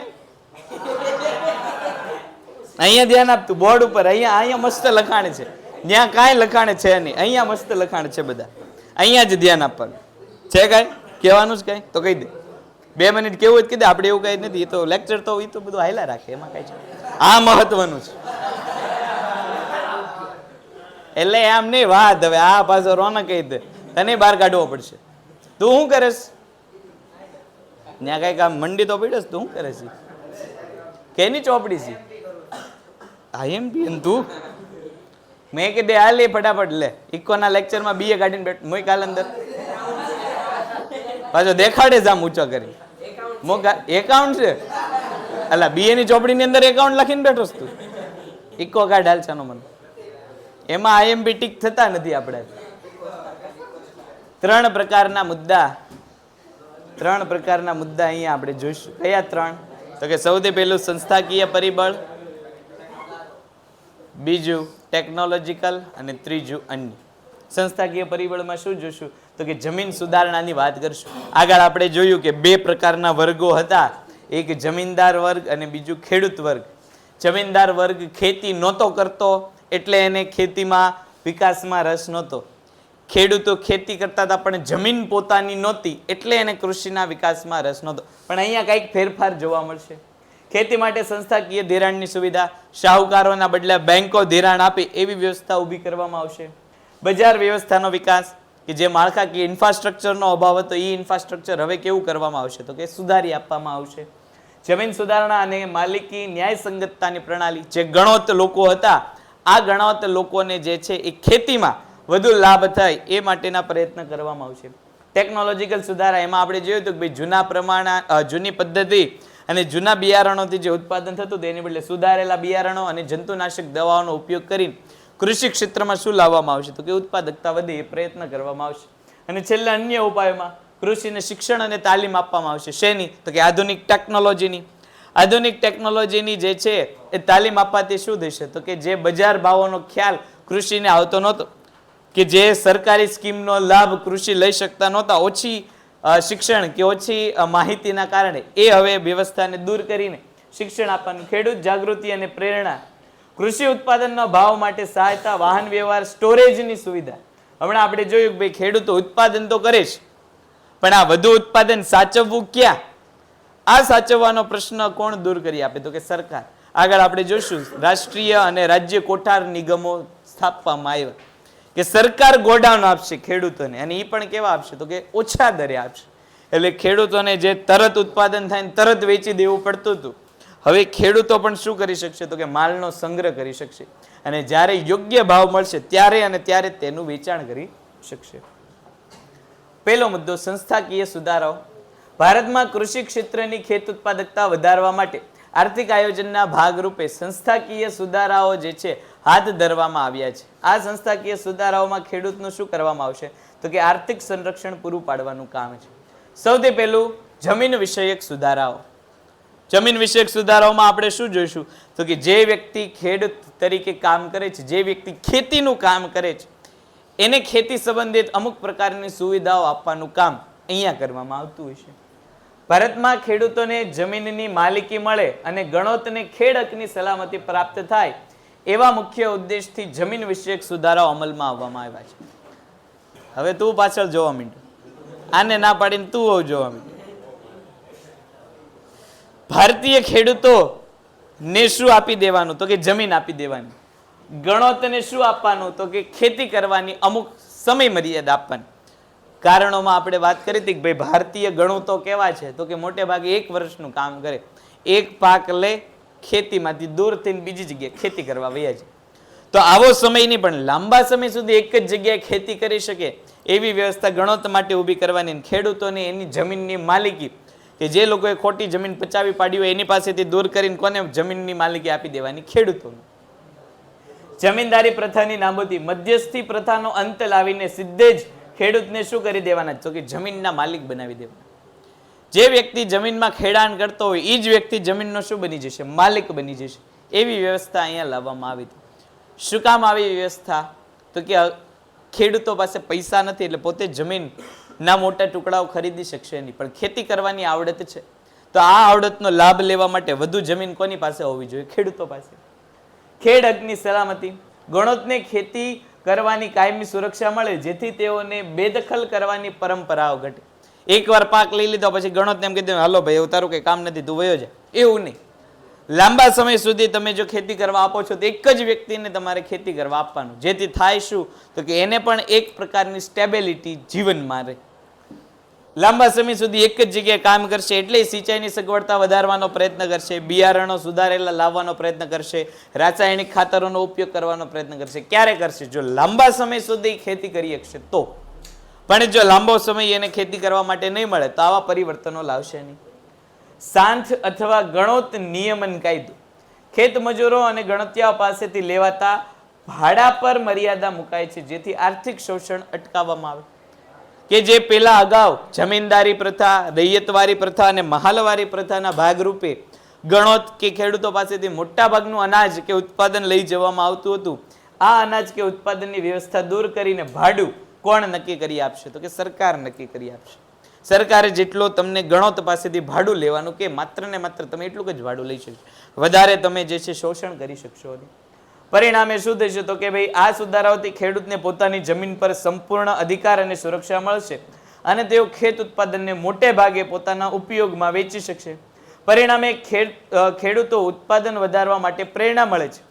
અહીંયા ધ્યાન આપતું બોર્ડ ઉપર. અહીંયા મસ્ત લખાણ છે, ત્યાં કાંઈ લખાણ છે નહીં, અહીંયા મસ્ત લખાણ છે બધા. અહીંયા જ ધ્યાન આપવાનું છે. કાંઈ કહેવાનું જ કાંઈ તો કહી દે. 2 મિનિટ કેવું જ કહી દે. આપણે એવું કાંઈ નથી, એ તો લેક્ચર તો એ તો બધું હાયલા રાખે, એમાં કાંઈ છે. આ મહત્વનું છે. એટલે આમ નહીં વાત. હવે આ પાછો રોનક કહી દે, તને બહાર કાઢવો પડશે. તું શું કરેશ ત્યાં? કઈક આમ મંડી તો પડ્યો તું શું કરે છે? કેની ચોપડી છે? આઈએમપી તું? મેં કીધે આ લે ફટાફટ લે. ઇકોના લેક્ચરમાં બીએ કાઢીને બેઠ મોય કાલ અંદર પાછો દેખાડે જ આમ ઊંચો કરી. એકાઉન્ટ છે અલા બીએ ની ચોપડીની અંદર એકાઉન્ટ લખીને બેઠો તું. ઇકો કાઢ હાલ છાનો મને. એમાં આઈએમપી ટીક થતા નથી. આપણે 3 પ્રકારના મુદ્દા અહીંયા આપણે જોઈશું. કયા 3? તો કે સૌથી પહેલું સંસ્થાકીય પરિબળ, બીજું ટેકનોલોજીકલ અને ત્રીજું અન્ય. સંસ્થાકીય પરિબળમાં શું જોઈશું? તો કે જમીન સુધારણાની વાત કરશું. આગળ આપણે જોયું કે 2 પ્રકારના વર્ગો હતા, એક જમીનદાર વર્ગ અને બીજું ખેડૂત વર્ગ. જમીનદાર વર્ગ ખેતી નહોતો કરતો એટલે એને ખેતીમાં વિકાસમાં રસ નહોતો. ખેડૂતો ખેતી કરતા હતા પણ જમીન પોતાની નહોતી એટલે એને કૃષિના વિકાસમાં રસ નહોતો. પણ અહીંયા કંઈક ફેરફાર જોવા મળશે. ખેતી માટે સંસ્થાકીય ધિરાણની સુવિધા, શાહુકારોના બદલે બેંકો ધિરાણ આપે એવી વ્યવસ્થા ઊભી કરવામાં આવશે. બજાર વ્યવસ્થાનો વિકાસ, કે જે માળખાકીય ઇન્ફ્રાસ્ટ્રક્ચરનો અભાવ હતો એ ઇન્ફ્રાસ્ટ્રક્ચર હવે કેવું કરવામાં આવશે? તો કે સુધારી આપવામાં આવશે. જમીન સુધારણા અને માલિકી ન્યાયસંગતતાની પ્રણાલી, જે ગણોત લોકો હતા આ ગણોત લોકોને જે છે એ ખેતીમાં વધુ લાભ થાય એ માટેના પ્રયત્ન કરવામાં આવશે. ટેકનોલોજીકલ સુધારા, એમાં આપણે જોયું હતું કે ભાઈ જૂની પદ્ધતિ અને જૂના બિયારણોથી જે ઉત્પાદન થતું હતું એની બદલે સુધારેલા બિયારણો અને જંતુનાશક દવાઓનો ઉપયોગ કરીને કૃષિ ક્ષેત્રમાં શું લાવવામાં આવશે? તો કે ઉત્પાદકતા વધે એ પ્રયત્ન કરવામાં આવશે. અને છેલ્લા અન્ય ઉપાયોમાં કૃષિને શિક્ષણ અને તાલીમ આપવામાં આવશે. શેની? તો કે આધુનિક ટેકનોલોજીની. આધુનિક ટેકનોલોજીની જે છે એ તાલીમ આપવાથી શું થશે? તો કે જે બજાર ભાવોનો ખ્યાલ કૃષિને આવતો નહોતો, કે જે સરકારી સ્કીમનો લાભ કૃષિ લઈ શકતા નહોતા, ઓછી શિક્ષણ કે ઓછી માહિતીના કારણે, એ હવે વ્યવસ્થાને દૂર કરીને શિક્ષણ આપવાનું. ખેડૂત જાગૃતિ અને પ્રેરણા, કૃષિ ઉત્પાદનનો ભાવ માટે સહાયતા, વાહન વ્યવહાર, સ્ટોરેજની સુવિધા. હમણાં આપણે જોયું કે ભાઈ ખેડૂતો ઉત્પાદન તો કરે છે પણ આ વધુ ઉત્પાદન સાચવવું ક્યાં? આ સાચવવાનો પ્રશ્ન કોણ દૂર કરી આપે? તો કે સરકાર. આગળ આપણે જોઈશું રાષ્ટ્રીય અને રાજ્ય કોઠાર નિગમો સ્થાપવામાં આવ્યા, કે સરકાર ગોડાઉન આપશે ખેડૂતોને. અને એ પણ કેવા આપશે? તો કે ઓછા દરે આપશે. એટલે ખેડૂતોને જે તરત ઉત્પાદન થાય ને તરત વેચી દેવું પડતું હતું, હવે ખેડૂતો પણ શું કરી શકશે? તો કે માલનો સંગ્રહ કરી શકશે અને જ્યારે યોગ્ય ભાવ મળશે ત્યારે અને ત્યારે તેનું વેચાણ કરી શકશે. પહેલો મુદ્દો સંસ્થાકીય સુધારાઓ. ભારતમાં કૃષિ ક્ષેત્રની ખેત ઉત્પાદકતા વધારવા માટે આર્થિક આયોજનના ભાગરૂપે સંસ્થાકીય સુધારાઓ જે છે હાથ ધરવામાં આવ્યા છે. આ સંસ્થાકીય સુધારાઓમાં ખેડૂતનું શું કરવામાં આવશે તો કે આર્થિક સંરક્ષણ પૂરું પાડવાનું કામ છે. સૌથી પહેલું જમીન વિષયક સુધારાઓ. જમીન વિષયક સુધારાઓમાં આપણે શું જોઈશું તો કે જે વ્યક્તિ ખેડૂત તરીકે કામ કરે છે, જે વ્યક્તિ ખેતીનું કામ કરે છે, એને ખેતી સંબંધિત અમુક પ્રકારની સુવિધાઓ આપવાનું કામ અહીંયા કરવામાં આવતું હોય છે. ભારતમાં ખેડૂતોને જમીનની માલિકી મળે અને ગણોતને ખેડ હકની સલામતી પ્રાપ્ત થાય એવા મુખ્ય ઉદ્દેશથી જમીન વિષયક સુધારાઓ અમલમાં આવવામાં આવ્યા છે. હવે તું પાછળ જોવા માંડ્યો, આને ના પાડીને તું જોવા માંડ્યો. ભારતીય ખેડૂતો ને શું આપી દેવાનું તો કે જમીન આપી દેવાની. ગણોતને શું આપવાનું તો કે ખેતી કરવાની અમુક સમય મર્યાદા આપવાની. કારણોમાં આપણે વાત કરી હતી કે ભાઈ ભારતીય ગણોતો કેવા છે તો કે મોટે ભાગે 1 વર્ષનું કામ કરે, એક પાક લે, ખેતીમાંથી દૂર થઈને બીજી જગ્યાએ ખેતી કરવા વયા જાય. તો આવો સમય નહીં પણ લાંબા સમય સુધી એક જ જગ્યાએ ખેતી કરી શકે એવી વ્યવસ્થા ગણોત માટે ઊભી કરવાની. ખેડૂતોને એની જમીનની માલિકી કે જે લોકોએ ખોટી જમીન પચાવી પાડી હોય એની પાસેથી દૂર કરીને કોને જમીનની માલિકી આપી દેવાની? ખેડૂતોને. જમીનદારી પ્રથાની નાબૂદી, મધ્યસ્થી પ્રથાનો અંત લાવીને સીધે જ ખેડૂતને શું કરી દેવાના તો કે જમીનના માલિક બનાવી દેવાના. જે વ્યક્તિ જમીનમાં ખેડાણ કરતો હોય એ જ વ્યક્તિ જમીનનો શું બની જશે? માલિક બની જશે. એવી વ્યવસ્થા અહીંયા લાવવામાં આવી હતી. શું કામ આવી વ્યવસ્થા તો કે ખેડૂતો પાસે પૈસા નથી એટલે પોતે જમીનના મોટા ટુકડાઓ ખરીદી શકશે નહીં, પણ ખેતી કરવાની આવડત છે. તો આ આવડતનો લાભ લેવા માટે વધુ જમીન કોની પાસે હોવી જોઈએ? ખેડૂતો પાસે. ખેડ હકની સલામતી, ગણોતને ખેતી કરવાની કાયમી સુરક્ષા મળે જેથી તેઓને બેદખલ કરવાની પરંપરાઓ ઘટે. એકવાર પાક લઈ લીધો પછી ગણોતને એમ કીધું હાલો ભાઈ એવું તારું કઈ કામ નથી તું વયો જા, એવું નહીં. લાંબા સમય સુધી તમે જો ખેતી કરવા આપો છો તો એક જ વ્યક્તિને તમારે ખેતી કરવા આપવાનું, જેથી થાય શું તો કે એને પણ એક પ્રકારની સ્ટેબિલિટી જીવનમાં રહે. લાંબા સમય સુધી એક જ જગ્યાએ કામ કરશે એટલે સિંચાઈની સગવડતા વધારવાનો પ્રયત્ન કરશે, બિયારણો સુધારેલા લાવવાનો પ્રયત્ન કરશે, રાસાયણિક ખાતરોનો ઉપયોગ કરવાનો પ્રયત્ન કરશે. ક્યારે કરશે? જો લાંબા સમય સુધી ખેતી કરી શકશે તો. પણ જો લાંબો સમય એને ખેતી કરવા માટે નહીં મળે તો આવા પરિવર્તનો લાવશે નહીં. સાંઠ અથવા ગણોત નિયમન કાયદો, ખેત મજૂરો અને ગણતિયાઓ પાસેથી લેવાતા ભાડા પર મર્યાદા મુકાય છે જેથી આર્થિક શોષણ અટકાવવામાં આવે. કે જે પેલા અગાઉ જમીનદારી પ્રથા, રૈયતવારી પ્રથા અને મહાલવારી પ્રથાના ભાગરૂપે ગણોત કે ખેડૂતો પાસેથી મોટા ભાગનું અનાજ કે ઉત્પાદન લઈ જવામાં આવતું હતું, આ અનાજ કે ઉત્પાદનની વ્યવસ્થા દૂર કરીને ભાડું કોણ નક્કી કરી આપશે તો કે સરકાર નક્કી કરી આપશે. સરકારે જેટલો તમને ગણોત પાસેથી ભાડું લેવાનું કે માત્ર ને માત્ર તમે એટલું જ ભાડું લઈ શકશો, વધારે તમે જે છે શોષણ કરી શકશો નહીં. પરિણામે શું થશે તો કે ભાઈ આ સુધારાઓથી ખેડૂતને પોતાની જમીન પર સંપૂર્ણ અધિકાર અને સુરક્ષા મળશે અને તેઓ ખેત ઉત્પાદનને મોટે ભાગે પોતાના ઉપયોગમાં વેચી શકશે. પરિણામે ખેડૂતો ઉત્પાદન વધારવા માટે પ્રેરણા મળે છે,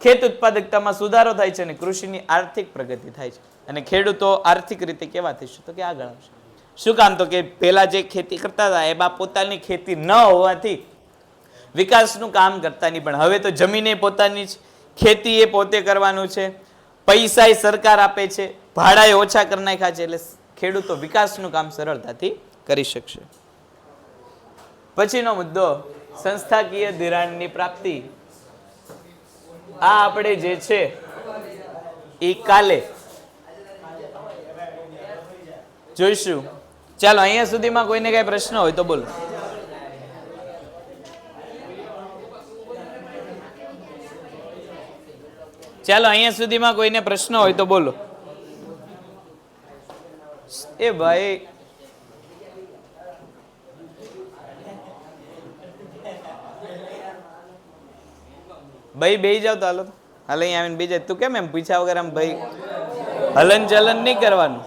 ખેત ઉત્પાદકતામાં સુધારો થાય છે અને કૃષિની આર્થિક પ્રગતિ થાય છે. અને ખેડૂતો આર્થિક રીતે કેવા થશે તો કે આગળ આવશે. શું કામ તો કે પહેલા જે ખેતી કરતા હતા એમાં પોતાની ખેતી ન હોવાથી વિકાસનું કામ કરતા નહીં, પણ હવે તો જમીને પોતાની જ, ખેતી એ પોતે કરવાનું છે, પૈસા એ સરકાર આપે છે, ભાડા એ ઓછા કરી નાખ્યા છે, એટલે ખેડૂતો વિકાસનું કામ સરળતાથી કરી શકશે. પછીનો મુદ્દો સંસ્થાકીય ધિરાણની પ્રાપ્તિ. આ આપણે જે છે એ કાલે જોઈશું. ચાલો અહીંયા સુધીમાં કોઈને કઈ પ્રશ્ન હોય તો બોલો. ચાલો અહીંયા સુધીમાં કોઈને પ્રશ્ન હોય તો બોલો. એ ભાઈ બેહી જાવ તો હાલો, હાલ અહીંયા આવીને બેહી જાય. તું કેમ એમ પૂછ્યા વગર આમ ભાઈ હલન ચલન નહીં કરવાનું.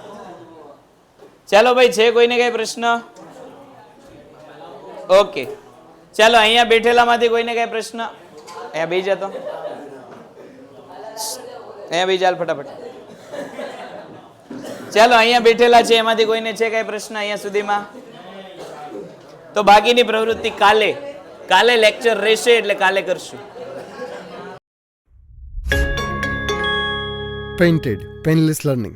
ચાલો ભાઈ, છે કોઈને કઈ પ્રશ્ન? ઓકે, ચાલો અહીંયા બેઠેલામાંથી કોઈને કઈ પ્રશ્ન? અહીંયા બેહી જતો, અહીંયા બેહી ચાલ ફટાફટ. ચાલો અહીંયા બેઠેલા છે એમાંથી કોઈને છે કઈ પ્રશ્ન અહીંયા સુધીમાં? તો બાકીની પ્રવૃત્તિ કાલે લેક્ચર રહેશે એટલે કાલે કરશું. Painted, Painless Learning.